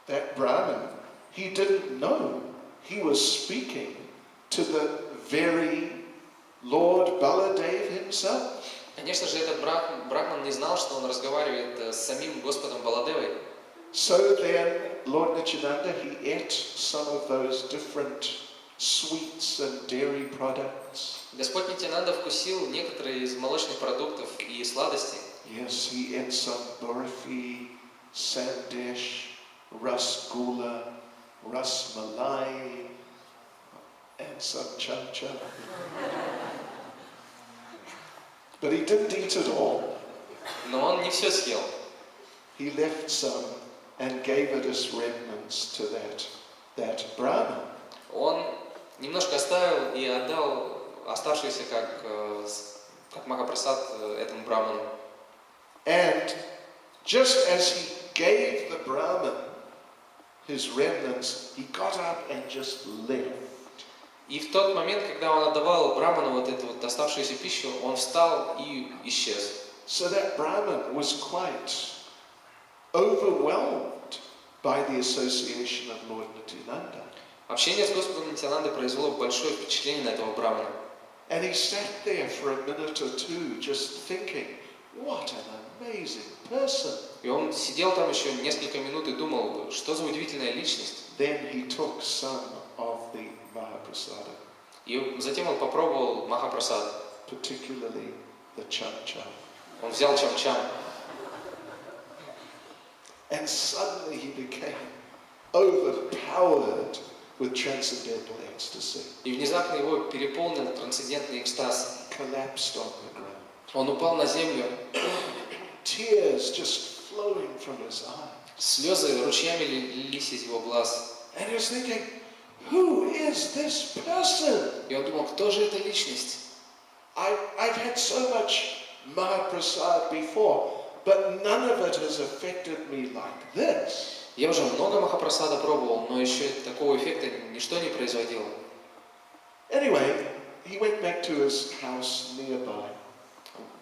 that Brahmin, he didn't know he was speaking to the very Lord Baladev himself. Конечно же, этот брахман не знал, что он разговаривает с самим Господом Баладевой. So then, Lord Nityananda, he ate some of those different sweets and dairy products. Господь Нитьянанда вкусил некоторые из молочных продуктов и сладостей. Yes, he ate some burfi, sandesh, rasgulla, rasmalai, and some cham-cham. But he didn't eat it all. Но он не все съел. He left some and gave it as remnants to that Brahman. Он немножко оставил и отдал оставшиеся как махапрасад этому браману. And just as he gave the Brahman his remnants, he got up and just left. И в тот момент, когда он отдавал браману вот эту вот оставшуюся пищу, он встал и исчез. So that Brahman was quite overwhelmed by the association of Lord Nityananda. Общение с Господом Нитьянандой произвело большое впечатление на этого брамана. And he sat there for a minute or two just thinking, what an amazing person. И он сидел там еще несколько минут и думал, что за удивительная личность. Then he took some of the Mahaprasada. И затем он попробовал махапрасад. Particularly the cham-cham. Он взял чам-чам. And suddenly he became overpowered with transcendental ecstasy. И внезапно его переполнил трансцендентный экстаз. Collapsed on the ground. Он упал на землю. Tears just flowing from his eyes. Слезы ручьями лились из его глаз. And he was thinking, who is this person? И он думал, кто же эта личность? I've had so much Mahaprasad before, but none of it has affected me like this. Я уже много махапрасада пробовал, но еще такого эффекта ничто не производило. Anyway, he went back to his house nearby.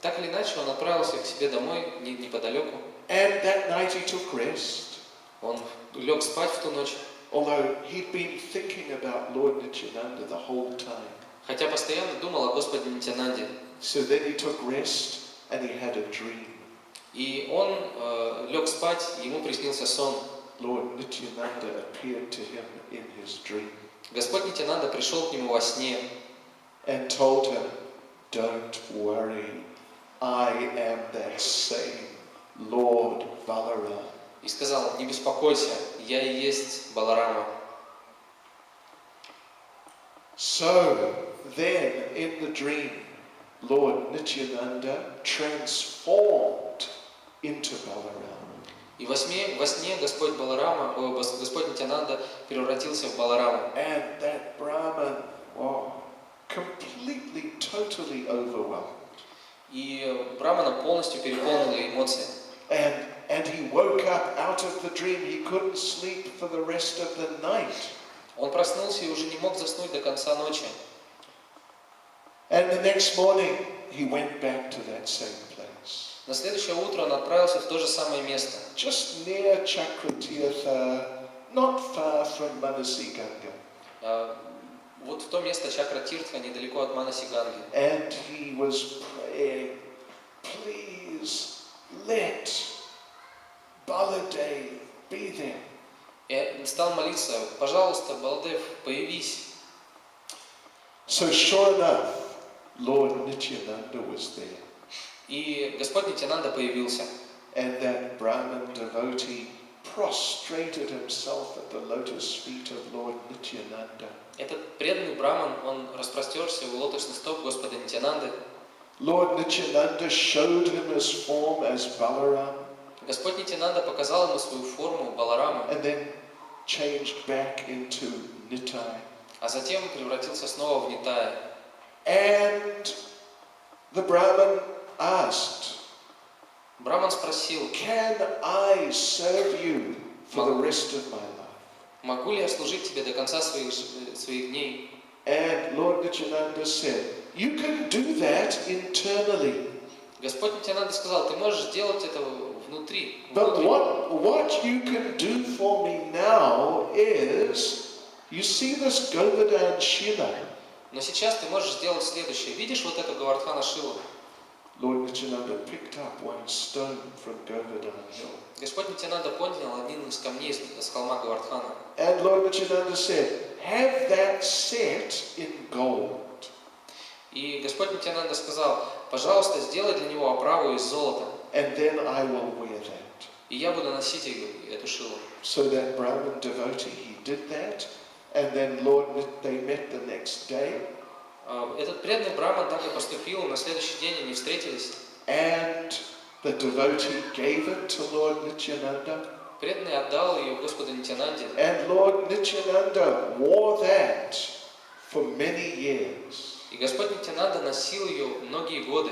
Так или иначе, он отправился к себе домой неподалеку. And that night he took rest. Он лег спать в ту ночь. Although he'd been thinking about Lord Nityananda the whole time. Хотя постоянно думал о Господе Нитьянанде. So then he took rest and he had a dream. И он лег спать, ему приснился сон. Lord Nityananda appeared to him in his dream. Господь Нитьянанда пришел к нему во сне. And told him, don't worry, I am that same Lord Balarama. И сказал, не беспокойся, я и есть Баларама. So then in the dream, Lord Nityananda transformed into Balarama. И во сне Господь Господь Нитянанда превратился в Балараму. And that Brahman, completely, totally overwhelmed. И Брамана полностью переполнили эмоции. And he woke up out of the dream. He couldn't sleep for the rest of the night. Он проснулся и уже не мог заснуть до конца ночи. And the next morning, he went back to that same place. На следующее утро он отправился в то же самое место. Just near Chakratirtha, not far from Manasiganga. Вот в то место Чакратиртха, недалеко от Манасиганги. And he was praying, please let Baladev be there. И стал молиться, пожалуйста, Баладев, появись. So sure enough, Lord Nityananda was there. И Господь Нитянанда появился. And that Brahman devotee prostrated himself at the lotus feet of Lord Nityananda. Этот преданный браман, он распростерся у лотосных стоп Господа Нитянанды. Lord Nityananda showed him his form as Balaram. Господь Нитянанда показал ему свою форму Баларама. And then changed back into Nitai. А затем превратился снова в Нитая. And the Brahman asked, Браман спросил, can I serve you for the rest of my life? могу ли я служить тебе до конца своих дней? And Lord Nityananda said, you can do that internally. Господь Нитянанда сказал, ты можешь сделать это внутри. But what you can do for me now is, you see this Govardhan Shila. Но сейчас ты можешь сделать следующее. Видишь вот эту Говардхана Шилу? Lord Nityananda picked up one stone from Govardhan Hill. Господь Нитянанда поднял один из камней с холма Говардхана. And Lord Nityananda said, have that set in gold. И Господь Нитянанда сказал, пожалуйста, сделай для него оправу из золота. And then I will wear that. И я буду носить эту шилу. So that Brahmin devotee, he did that. And then they met the next day. Этот преданный браман так и поступил, на следующий день они встретились. And the devotee gave it to Lord Nityananda. Преданный отдал ее Господу Нитянанде. And Lord Nityananda wore that for many years. И Господь Нитянанда носил ее многие годы.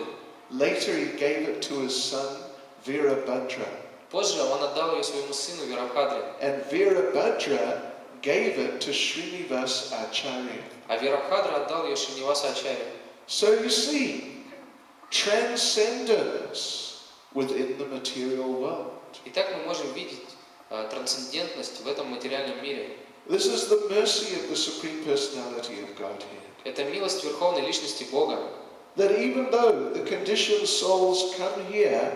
Later he gave it to his son Virabhadra. Позже он отдал ее своему сыну Вирабхадре. And Virabhadra gave it to Srinivas Acharya. А Вирабхадра отдал ее Шриниваса Ачарье. So you see, transcendence within the material world. Итак, мы можем видеть трансцендентность в этом материальном мире. This is the mercy of the Supreme Personality of Godhead. Это милость Верховной Личности Бога. That even though the conditioned souls come here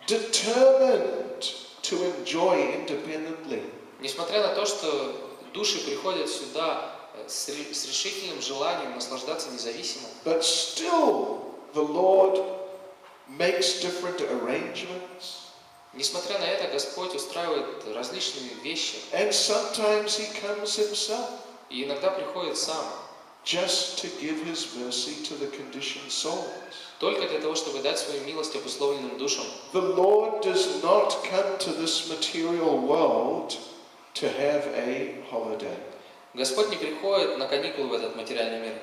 determined to enjoy independently, Несмотря на то, что души приходят сюда с решительным желанием наслаждаться независимо, but still the Lord makes different arrangements. Несмотря на это, Господь устраивает различные вещи. And sometimes He comes Himself. И иногда приходит сам. Just to give His mercy to the conditioned souls. Только для того, чтобы дать свою милость обусловленным душам. The Lord does not come to this material world to have a holiday. Господь не приходит на каникулы в этот материальный мир.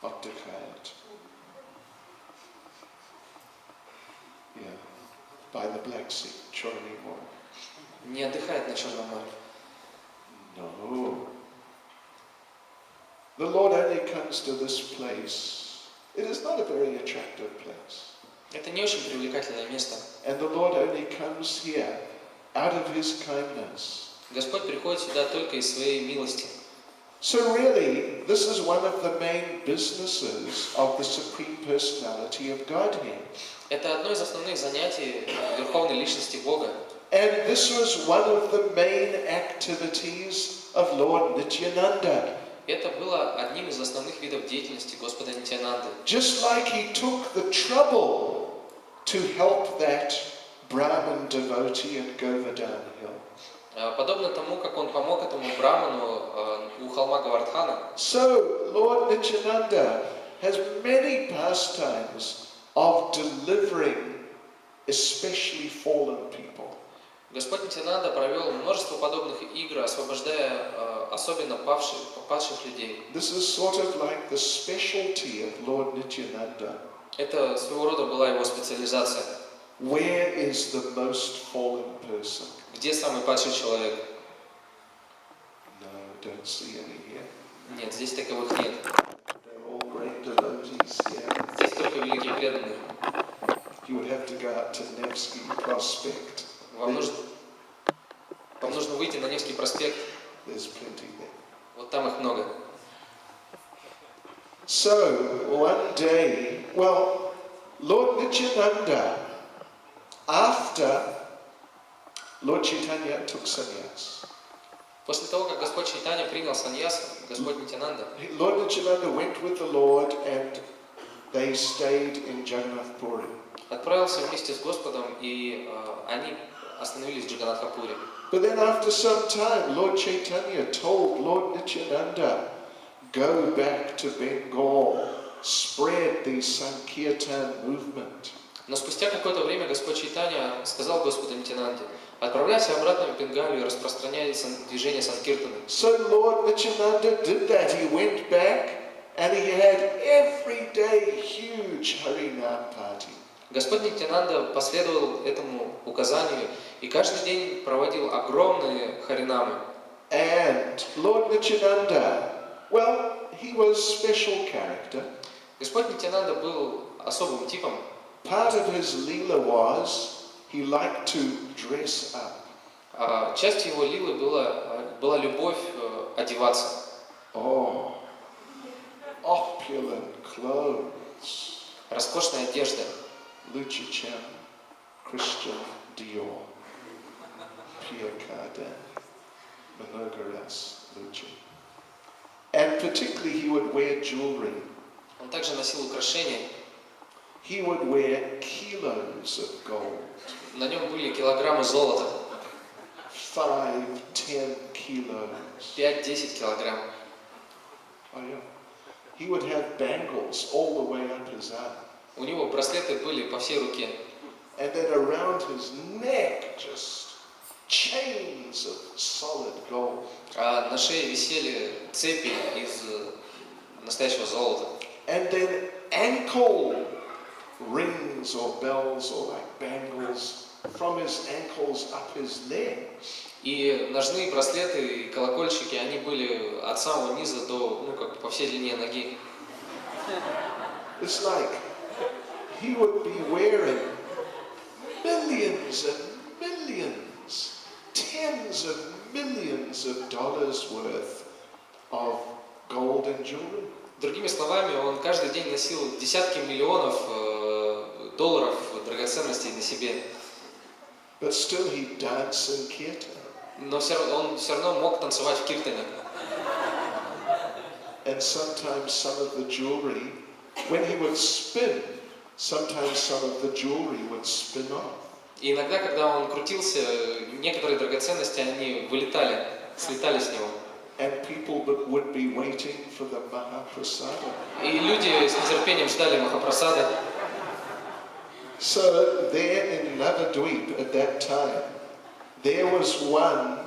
Отдыхает. Yeah. By the Black Sea, Черное море. Не отдыхает на Черном море. No. The Lord only comes to this place. It is not a very attractive place. Это не очень привлекательное место. And the Lord only comes here out of His kindness. Господь приходит сюда только из своей милости. So really, this is one of the main businesses of the Supreme Personality of Godhead. Это одно из основных занятий Верховной Личности Бога. And this was one of the main activities of Lord Nityananda. Это было одним из основных видов деятельности Господа Нитянанды. Just like He took the trouble to help that Brahmin devotee at Govardhan Hill. Подобно тому, как он помог этому браману у холма Гавардхана. So Lord Nityananda has many pastimes of delivering especially fallen people. Господь Нитянанда провел множество подобных игр, освобождая особенно падших людей. This is sort of like the specialty of Lord Nityananda. Это своего рода была его специализация. Where is the most fallen person? Где самый падший человек? No, don't see any here. Нет, здесь таковых нет. They're all great devotees here. Здесь только великие преданные. You would have to go out to Nevsky Prospect. Вам нужно выйти на Невский проспект. There's plenty there. Вот там их много. So, one day, well, Lord Nityananda, after Lord Chaitanya took sannyas, После того, как Господь Чайтанья принял саньясу, Господь Нитянанда, Lord Nityananda went with the Lord and they stayed in Jagannath Puri. отправился вместе с Господом, и они остановились в Джаганнатхапуре. But then after some time, Lord Chaitanya told Lord Nityananda, go back to Bengal, spread the Sankirtan movement. Но спустя какое-то время Господь Чайтанья сказал Господу Нитянанде: отправляйся обратно в Бенгалию и распространяй движение Санкиртаны. So Lord Nityananda did that. He went back and he had every day huge Harinam party. Господь Нитянанда последовал этому указанию и каждый день проводил огромные харинамы. And Lord Nityananda, well, he was special character. Господь Нитянанда был особым типом. Part of his lila was he liked to dress up. Частью его лилы была любовь одеваться. Oh, opulent clothes. Роскошная одежда. Luchichan, Christian Dior, Pierre Cardin, Manogaras Luci. And particularly he would wear jewelry. Он также носил украшения. He would wear kilos of gold. На нем были килограммы золота. 5-10 kilos. 5-10 килограмм. Oh yeah. He would have bangles all the way up his arm. У него браслеты были по всей руке. And then around his neck, just chains of solid gold. А на шее висели цепи из настоящего золота. And then ankle rings or bells or like bangles from his ankles up his legs. И ножные браслеты и колокольчики, они были от самого низа до, как по всей длине ноги. It's like he would be wearing millions and millions, tens of millions of dollars worth of gold and jewelry. Другими словами, он каждый день носил десятки миллионов долларов драгоценностей на себе. But still he danced in kirtan. Но он все равно мог танцевать в киртане. And sometimes some of the jewelry, when he would spin, sometimes some of the jewelry would spin off. И иногда, когда он крутился, некоторые драгоценности, они вылетали, слетали с него. And people would be waiting for the Mahaprasada. И люди с нетерпением ждали Махапрасада. So there in Navadvip at that time, there was one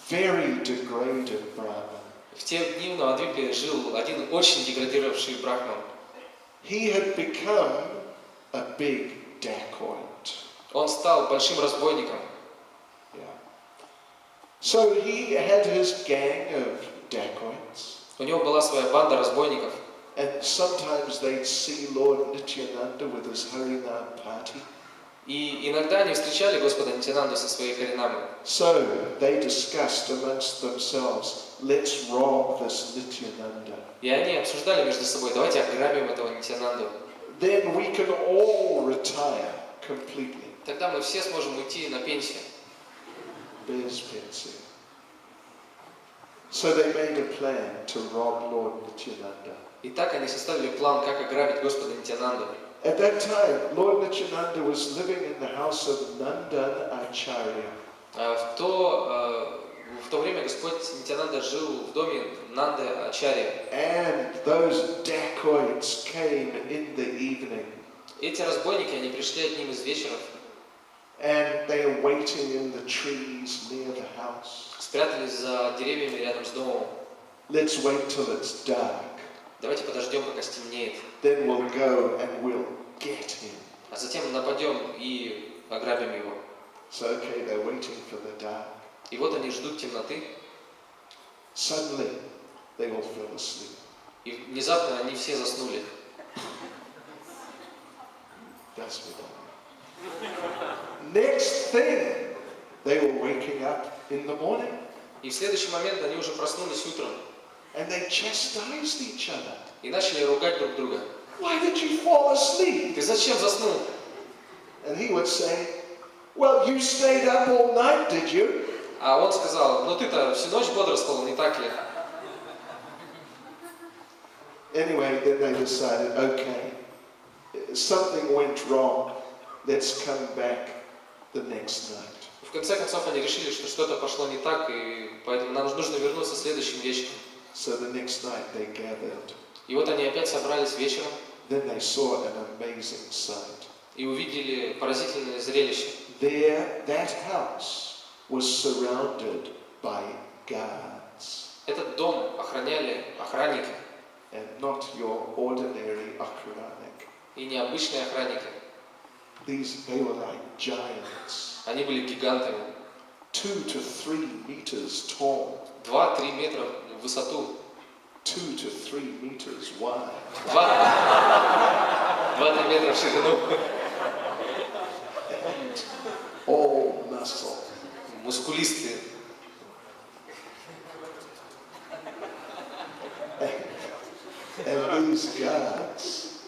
very degraded Brahmin. В те дни в Навадвипе жил один очень деградировавший брахман. He had become a big dacoit. Он стал большим разбойником. Yeah. So he had his gang of dacoits. У него была своя банда разбойников. And sometimes they'd see Lord Nityananda with his Harinam party. И иногда они встречали Господа Нитянанду со своей харинамой. So they discussed amongst themselves, let's rob this Nityananda. И они обсуждали между собой: давайте ограбим этого Нитянанду. Then we can all retire completely. Тогда мы все сможем уйти на пенсию. Без пенсии. So they made a plan to rob Lord Nityananda. И так они составили план, как ограбить Господа Нитянанду. At that time, Lord Nityananda was living in the house of Nandan Acharya. В то время Господь Нитянанда жил в доме Нанды Ачарьи. And those dacoits came in the evening. Эти разбойники, они пришли одним из вечеров, And they are waiting in the trees near the house. спрятались за деревьями рядом с домом. Let's wait till it's dark. Давайте подождем, пока стемнеет. Then we'll go and we'll get him. А затем нападем и ограбим его. So okay, they're waiting for the dark. И вот они ждут темноты, Suddenly, they all fell asleep. и внезапно они все заснули. That's what Next thing, they were waking up in the morning. И в следующий момент они уже проснулись утром And they chastised each other. и начали ругать друг друга. Why did you fall asleep? Ты зачем заснул? And he would say, well, you stayed up all night, did you? А он сказал, ну ты-то всю ночь бодрствовал, не так ли? Anyway, then they decided, okay, something went wrong. Let's come back the next night. В конце концов они решили, что что-то пошло не так, и поэтому нам нужно вернуться следующим вечером. So the next night they gathered. И вот они опять собрались вечером Then they saw an amazing sight. и увидели поразительное зрелище. There, that house was surrounded by guards. Этот дом охраняли охранники, And not your ordinary охранник. и необычные охранники. They were like giants. Они были гигантами, 2 to 3 meters tall. 2-3 метра в высоту, 2 to 3 meters wide. 2-3 метра в ширину, And all muscle. мускулистые. And these guards,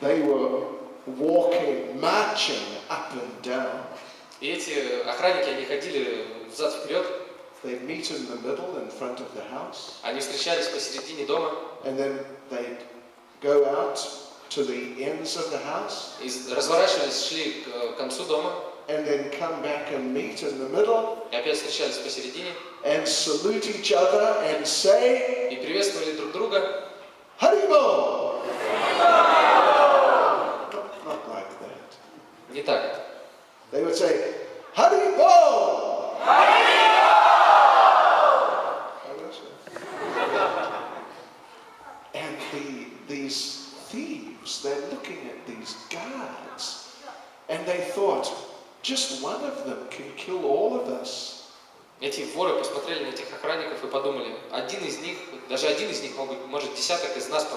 they were walking, marching up and down. И эти охранники, они ходили взад-вперед, They'd meet in the middle in front of the house. они встречались посередине дома, And then they'd go out to the ends of the house. и разворачивались, шли к концу дома, And then come back and meet in the middle. и опять встречались посередине, And salute each other and say, и приветствовали друг друга. Haribo! Not like that. Не так. They would say, Haribo! And these thieves, they're looking at these guards, and they thought, just one of them can kill all of us. Эти воры посмотрели на этих охранников и подумали, один из них, даже один из них может десяток из нас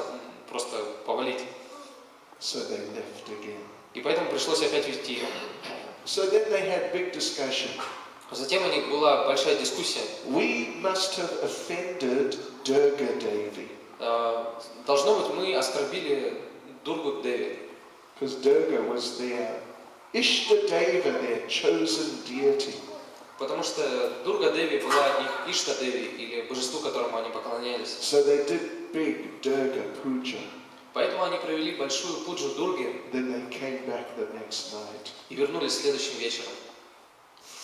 просто повалить. So they left again. И поэтому пришлось опять уйти. So then they had big discussion. Затем у них была большая дискуссия. We must have offended Durga Devi. Должно быть, мы оскорбили Дургу Деви. Because Durga was their Ishta Deva, their chosen deity. Потому что Дурга Деви была их Ишта Деви, или божеству, которому они поклонялись. So they did big Durga puja. Поэтому они провели большую пуджу Дурги Then they came back the next night. и вернулись следующим вечером.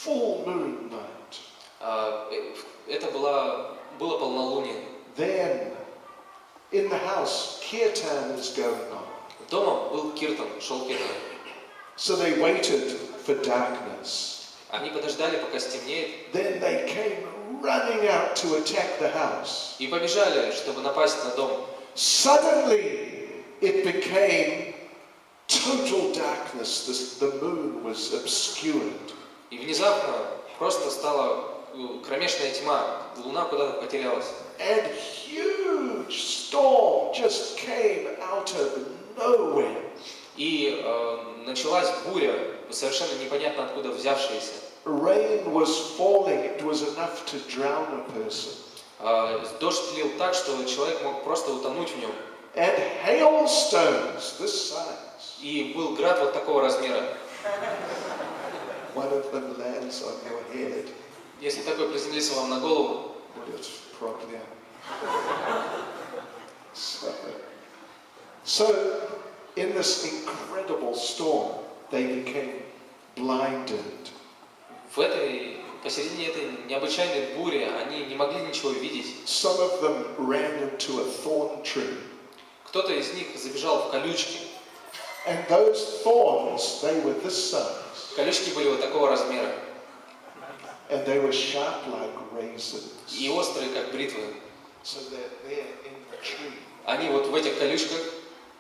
Full moon night. Это было полнолуние. Then, in the house, kirtan is going on. Дома был киртан, шел киртан. So they waited for darkness. Они подождали, пока стемнеет, Then they came running out to attack the house. и побежали, чтобы напасть на дом. Suddenly, it became total darkness. The moon was obscured. И внезапно просто стала кромешная тьма, луна куда-то потерялась. And huge storm just came out of nowhere. И началась буря, совершенно непонятно откуда взявшаяся. Rain was falling, it was enough to drown a person. Дождь лил так, что человек мог просто утонуть в нем. And hailstones this size. И был град вот такого размера. One of them lands on your head. Если такой приземлился вам на голову, Будет проблема. So, in this incredible storm, they became blinded. в этой посередине этой необычайной бури они не могли ничего видеть. Some of them ran into a thorn tree. Кто-то из них забежал в колючки. And those thorns, they were this size. Колючки были вот такого размера. And they were sharp like razors. И острые, как бритвы. So they're there in the tree. Они вот в этих колючках.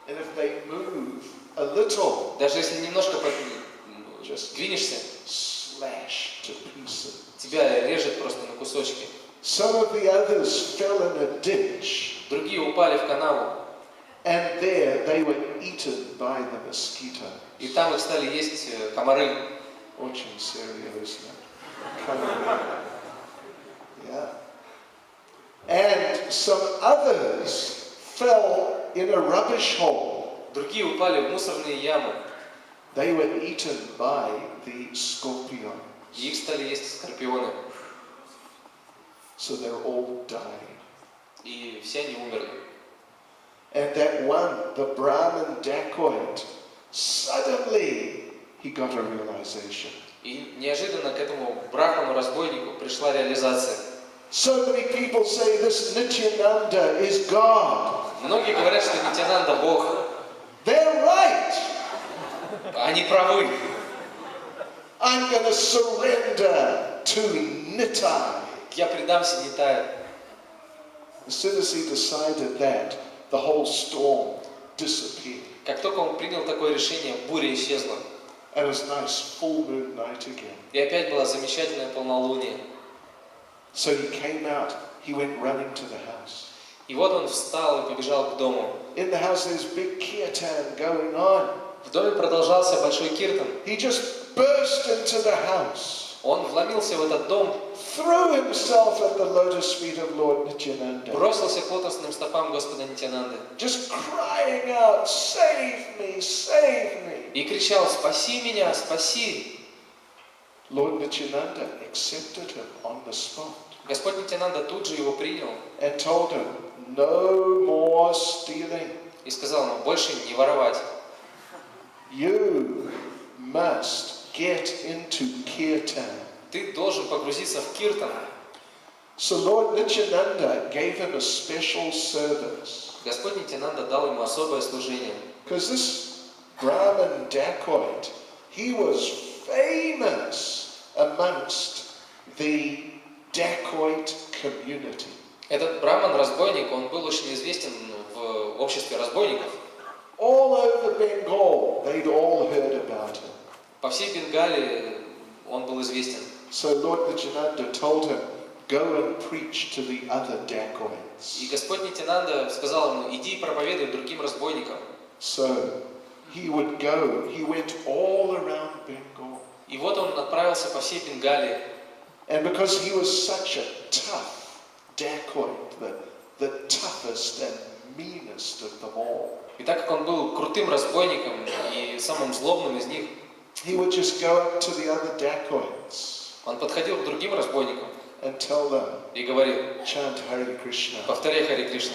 And if they move a little, даже если немножко двинешься, slash to pieces. Тебя режет просто на кусочки. Some of the others fell in a ditch. Другие упали в канаву. And there they were eaten by the mosquito. И там их стали есть комары. Очень серьезно. Yeah. And some others fell in a rubbish hole. Другие упали в мусорные ямы. They were eaten by the scorpion. И их стали есть скорпионы. So they're all dying. И все они умерли. And that one, the Brahmin dacoit, suddenly he got a realization. И неожиданно к этому брахману-разбойнику пришла реализация. So many people say this Nityananda is God. Многие говорят, что Нитянанда Бог. They're right. Они правы. I'm going to surrender to Nitai. Я предамся Нитаю. As soon as he decided that, the whole storm disappeared. Как только он принял такое решение, буря исчезла. And it was nice full moon night again. И опять была замечательная полнолуние. So he came out. He went running to the house. И вот он встал и побежал к дому. In the house there's big kirtan going on. В доме продолжался большой киртан. He just burst into the house. Он вломился в этот дом, Threw himself at the lotus feet of Lord Nityananda. бросился к лотосным стопам Господа Нитянанды. Just crying out, save me, save me. И кричал: спаси меня, спаси. Lord Nityananda accepted him on the spot. Господь Нитянанда тут же его принял And told him, no more stealing. и сказал ему: больше не воровать. You must get into kirtan. Ты должен погрузиться в киртан. So Lord Nityananda gave him a special service. Господь Нитянанда дал ему особое служение. Because this Brahmin dacoit, he was famous amongst the dacoit community. Этот браман-разбойник, он был очень известен в обществе разбойников. All over Bengal, they'd all heard about him. По всей Бенгалии он был известен. So Lord Nityananda told him, go and preach to the other dacoits. И Господь Нитянанда сказал ему: иди и проповедуй другим разбойникам. So he would go. He went all around Bengal. И вот он отправился по всей Бенгалии. And because he was such a tough dacoit, the toughest and meanest of them all, И так как он был крутым разбойником и самым злобным из них, he would just go up to the other dacoits он подходил к другим разбойникам and tell them, и говорил: chant Hare Krishna. повторяй Харе Кришна.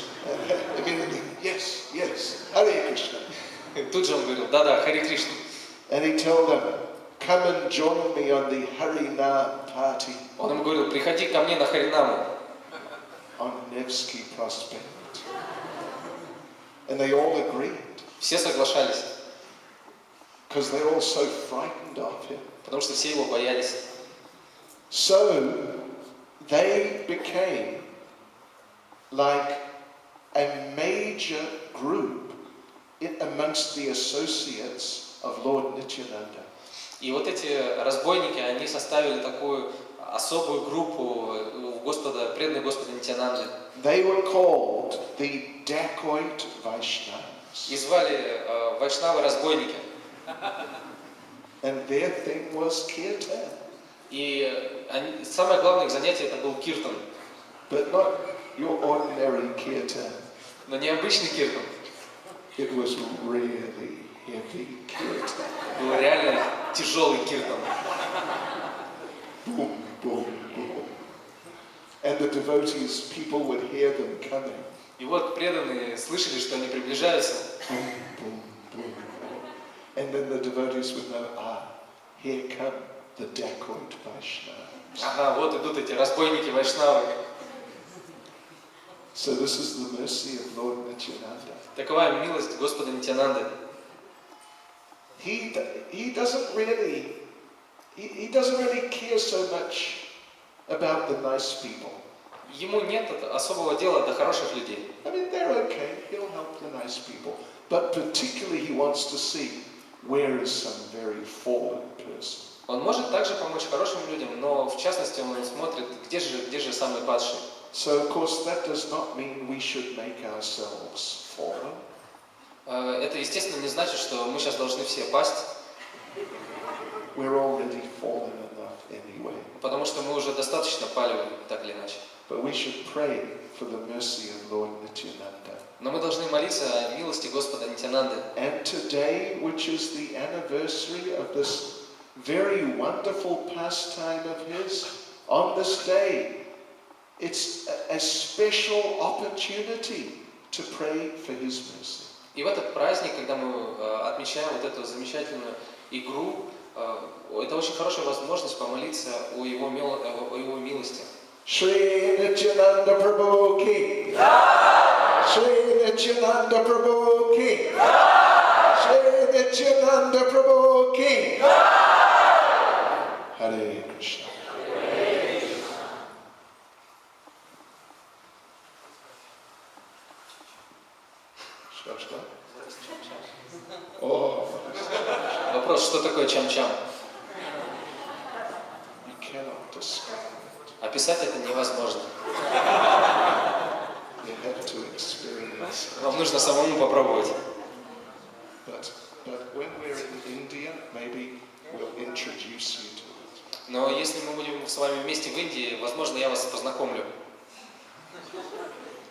Immediately, yes, yes, Hare Krishna. И тут же он говорил: да-да, Харе Кришна. And he told them, come and join me on the Harinam party Он им говорил: приходи ко мне на Харинаму on Nevsky Prospect. And they all agreed, Все соглашались, because they're all so frightened of him. потому что все его боялись. So they became like a major group amongst the associates of Lord Nityananda. И вот эти разбойники, они составили такую особую группу Господа, преданных Господа Нитянанды. They were called the dacoit Vaishnavas. И звали вайшнавы-разбойники. And their thing was kirtan. И самое главное их занятие это был киртан. But not your ordinary kirtan. Но не обычный киртан. It was really heavy kirtan. Был реально тяжелый киртан. Boom, boom, boom. And the devotees, people would hear them coming. И вот преданные слышали, что они приближаются. Boom, boom, boom. And then the devotees would know, here come the dacoit Vaishnavas. ага, вот идут эти разбойники, вайшнавы. So this is the mercy of Lord Nityananda. Такова милость Господа Нитьянанды. He doesn't really care so much about the nice people. Ему нет особого дела до хороших людей. I mean, they're okay. He'll help the nice people. But particularly he wants to see where is some very fallen person. Он может также помочь хорошим людям, но в частности он смотрит, где же самый падший. So of course that does not mean we should make ourselves fallen. Это, естественно, не значит, что мы сейчас должны все пасть. We're already fallen enough anyway. Потому что мы уже достаточно пали, так или иначе. But we should pray for the mercy of Lord Nityananda. Но мы должны молиться о милости Господа Нитьянанды. And today, which is the anniversary of this very wonderful pastime of his, on this day, it's a special opportunity to pray for his mercy. И в этот праздник, когда мы отмечаем вот эту замечательную игру, это очень хорошая возможность помолиться о его милости. Shri Nityananda Prabhu ki. Shri Nityananda Prabhu ki. Shri Nityananda Prabhu ki. Hare Krishna. Что? О. Вопрос, что такое чам-чам? You cannot describe it. Описать это невозможно. You have to experience it. Вам нужно самому попробовать. But when we're in India, maybe we'll introduce you to it. Но если мы будем с вами вместе в Индии, возможно, я вас познакомлю.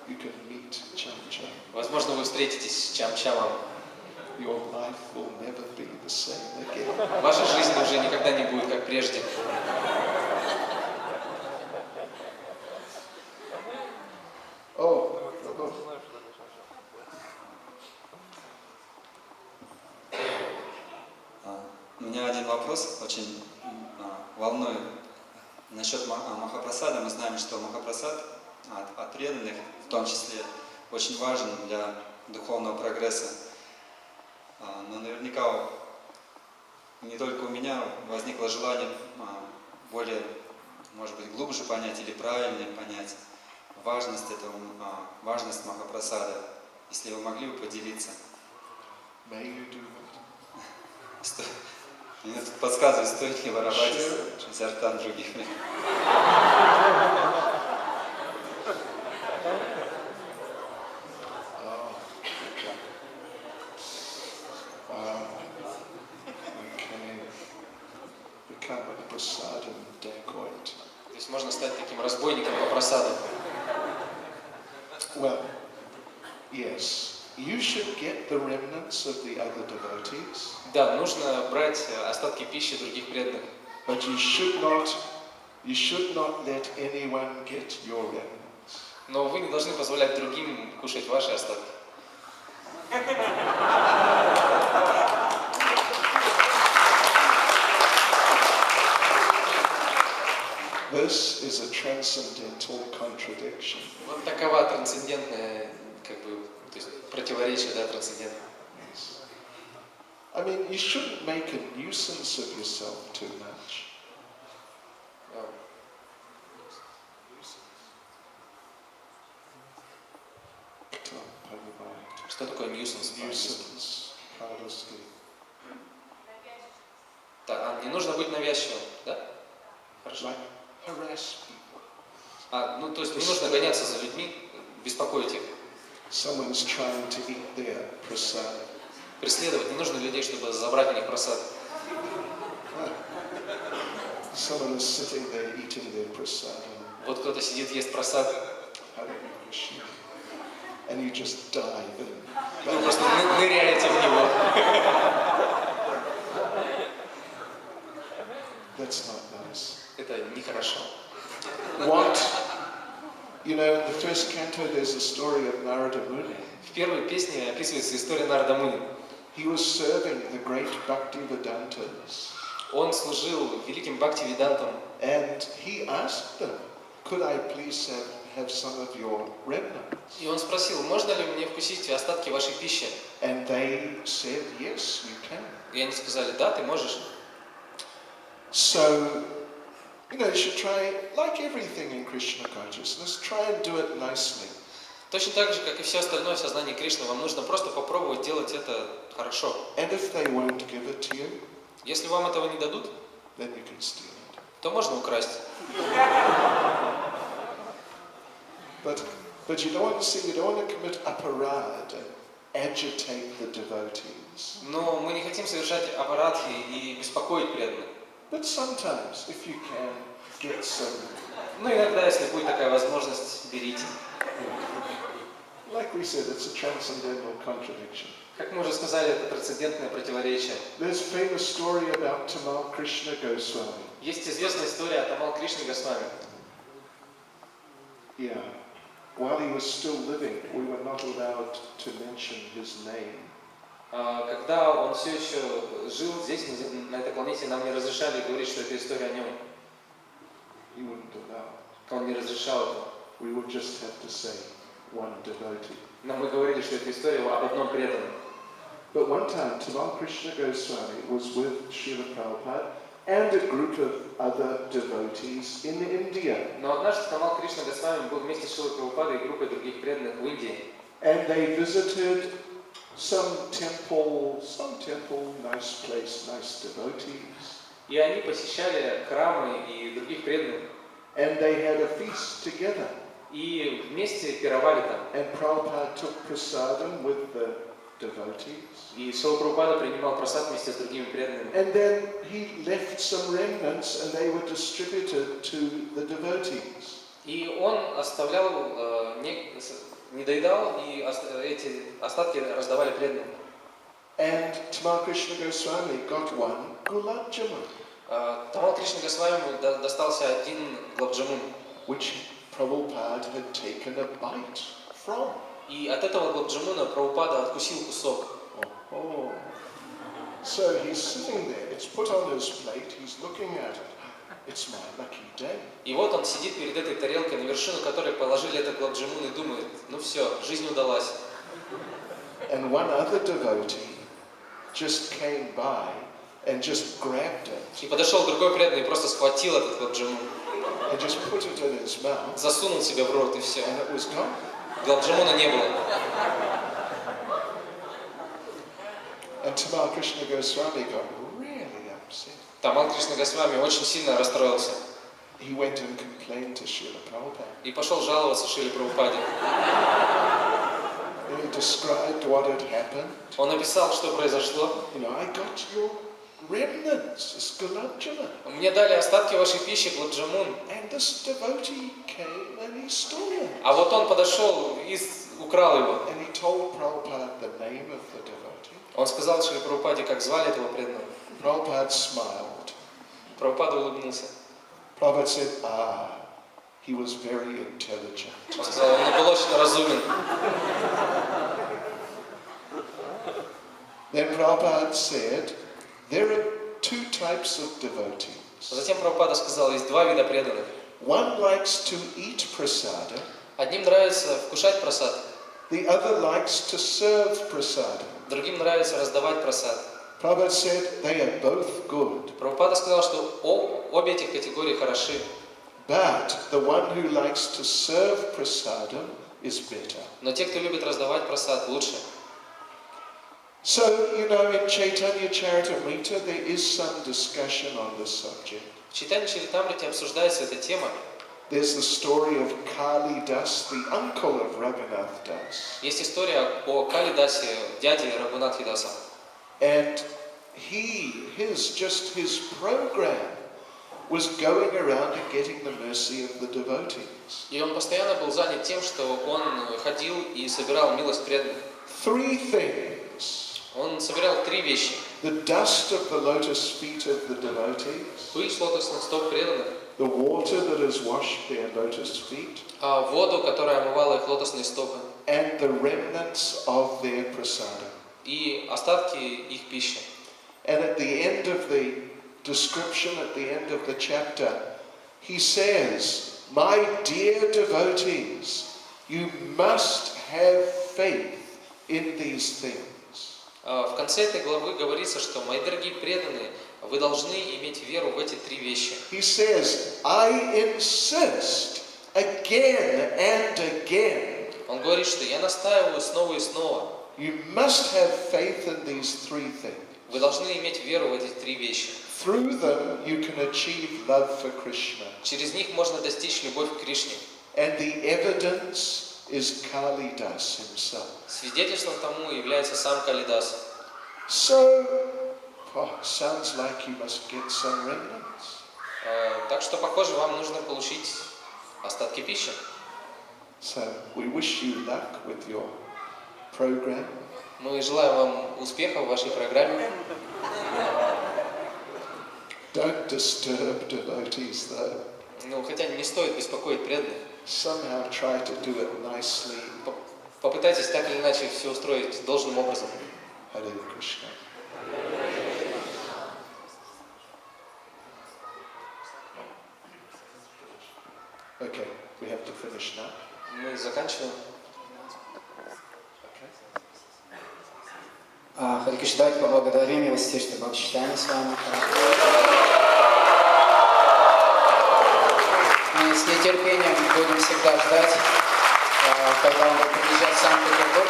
You can meet Cham-Cham. Возможно, вы встретитесь с чам-чамом. Your life will never be the same again. Ваша жизнь уже никогда не будет как прежде. Oh. У меня один вопрос очень волнует насчет Махапрасада. Мы знаем, что Махапрасад от преданных, в том числе, очень важен для духовного прогресса. Но наверняка не только у меня возникло желание более, может быть, глубже понять или правильнее понять важность важность Махапрасада. Если вы могли бы поделиться. May you do it. Мне тут подсказывают, стоит ли воровать изо рта других. Become a prasadam dacoit. То есть можно стать таким разбойником по просаду. Well, yes. You should get the remnants of the other devotees. Да, нужно брать остатки пищи других преданных. But you should not let anyone get your remnants. Но вы не должны позволять другим кушать ваши остатки. This is a transcendental contradiction. Вот такова трансцендентная, то есть противоречие, да, трансцендентное. Yes. I mean, you shouldn't make a nuisance of yourself too much. Что такое nuisance? Nuisance. По-русски. Так, не нужно быть навязчивым, да? Хорошо. Like harass people. То есть не нужно гоняться за людьми, беспокоить их. Someone's trying to eat their prasad. Преследовать не нужно людей, чтобы забрать у них просад. Someone is sitting there eating their prasad. Вот кто-то сидит, ест просад. And you just dive in. Вы просто ныряете в него. That's not nice. Это нехорошо. In the first canto there's a story of Narada Muni. В первой песне описывается история Нарада Муни. He was serving the great Bhakti Vedantas. Он служил великим бхакти-ведантом. And he asked them, could I please have some of your remnants? И он спросил, можно ли мне вкусить остатки вашей пищи? And they said, yes, you can. И они сказали, да, ты можешь. So, you should try, like everything in Krishna consciousness, try and do it nicely. Точно так же, как и все остальное в сознании Кришны, вам нужно просто попробовать делать это хорошо. And if they won't give it to you, Если вам этого не дадут, then you can steal it. то можно украсть. But you don't want to commit aparad and agitate the devotees. Но мы не хотим совершать аппаратхи и беспокоить преданных. But sometimes, if you can, get some. Ну, иногда, если будет такая возможность, берите. Like we said, it's a transcendental contradiction. Как мы уже сказали, это трансцендентное противоречие. There's a famous story about Tamal Krishna Goswami. Есть известная история о Тамал Кришне Госвами. Yeah. While he was still living, we were not allowed to mention his name. Когда он все еще жил здесь, на этой планете, нам не разрешали говорить, что это история о нем. He wouldn't allow. Он не разрешал это. We would just have to say one devotee. Но мы говорили, что это история об одном преданном. But one time, Tamal Krishna Goswami was with Srila Prabhupada and a group of other devotees in India. Но однажды Тамал Кришна Госвами был вместе с Шрилой Прабхупадой и группой других преданных в Индии. And they visited some temple, nice place, nice devotees. И они посещали храмы и других преданных. And they had a feast together. И вместе пировали там. And Prabhupada took prasadam with the devotees. И Шрила Прабхупада принимал прасад вместе с другими преданными. And then he left some remnants and they were distributed to the devotees. И он оставлял, не доедал, и эти остатки раздавали преданным. And Tamal Krishna Goswami got one gulab jamun, Тамал Кришна Госвами достался один глабджамун. which Prabhupada had taken a bite from. И от этого глабджамуна Прабхупада откусил кусок. Oh. So he's sitting there, it's put on his plate, he's looking at it. It's my lucky day. И вот он сидит перед этой тарелкой, на вершину которой положили этот глабджамун и думает, ну все, жизнь удалась. And one other devotee just came by and just grabbed it. И подошел другой преданный и просто схватил этот глабджамун, And just put it in his mouth, засунул себе в рот и все. and it was gone. Глабджамуна не было. And Tamal Krishna Goswami got really upset. Тамал Кришна Госвами очень сильно расстроился He went and complained to Srila Prabhupada. и пошел жаловаться Шриле Прабхупаде. And he described what had happened. Он описал, что произошло. I got your remnants, this gulab jamun. Мне дали остатки вашей пищи, глабджамун. And this devotee came and he stole it. А вот он подошел и украл его. And he told Prabhupada the name of the devotee. Он сказал Шриле Прабхупаде, как звали этого преданного. Prabhupada smiled. Прабхупада улыбнулся. Prabhupada said, he was very intelligent. Он сказал, он был очень разумен. Then Prabhupada said, there are two types of devotees. Затем Прабхупада сказал, есть два вида преданных. One likes to eat prasada, Одним нравится вкушать прасад, the other likes to serve prasada. другим нравится раздавать прасад. Prabhupada said they are both good, Прабхупада сказал, что обе этих категории хороши, but the one who likes to serve prasadam is better. но те, кто любит раздавать прасад, лучше. So, in Chaitanya Charitamrita there is some discussion on this subject. В Чайтанье Чаритамрите обсуждается эта тема. There's the story of Kali Das, the uncle of Raghunath Das. Есть история о Калидасе, дяде Рагунатхи Даса. And his program was going around and getting the mercy of the devotees. И он постоянно был занят тем, что он ходил и собирал милость преданных. Three things. Он собирал три вещи. The dust of the lotus feet of the devotees, Пыль с лотосных стоп преданных, the water that has washed their lotus feet, воду, которая омывала их лотосные стопы, and the remnants of their prasada. и остатки их пищи. And at the end of the description at the end of the chapter, he says, "My dear devotees, you must have faith in these things." В конце этой главы говорится, что, мои дорогие преданные, вы должны иметь веру в эти три вещи. He says, "I insist again and again. Он говорит, что я настаиваю снова и снова. You must have faith in these three things. Вы должны иметь веру в эти три вещи. Through them, you can achieve love for Krishna. Через них можно достичь любовь к Кришне. And the evidence is Kalidas himself. Свидетельством тому является сам Калидас. So, sounds like you must get some remnants. Так что, похоже, вам нужно получить остатки пищи. So, we wish you luck with your program. Мы желаем вам успеха в вашей программе. Don't disturb devotees, though. Ну, хотя не стоит беспокоить преданных. Somehow try to do it nicely. Попытайтесь так или иначе все устроить должным образом. Hare Krishna. Okay, we have to finish now. Мы заканчиваем. Харе Кришна, давайте поблагодарим его святейшество Бхакти Чайтанья Свами. Мы с нетерпением будем всегда ждать, когда он будет приезжать в Санкт-Петербург.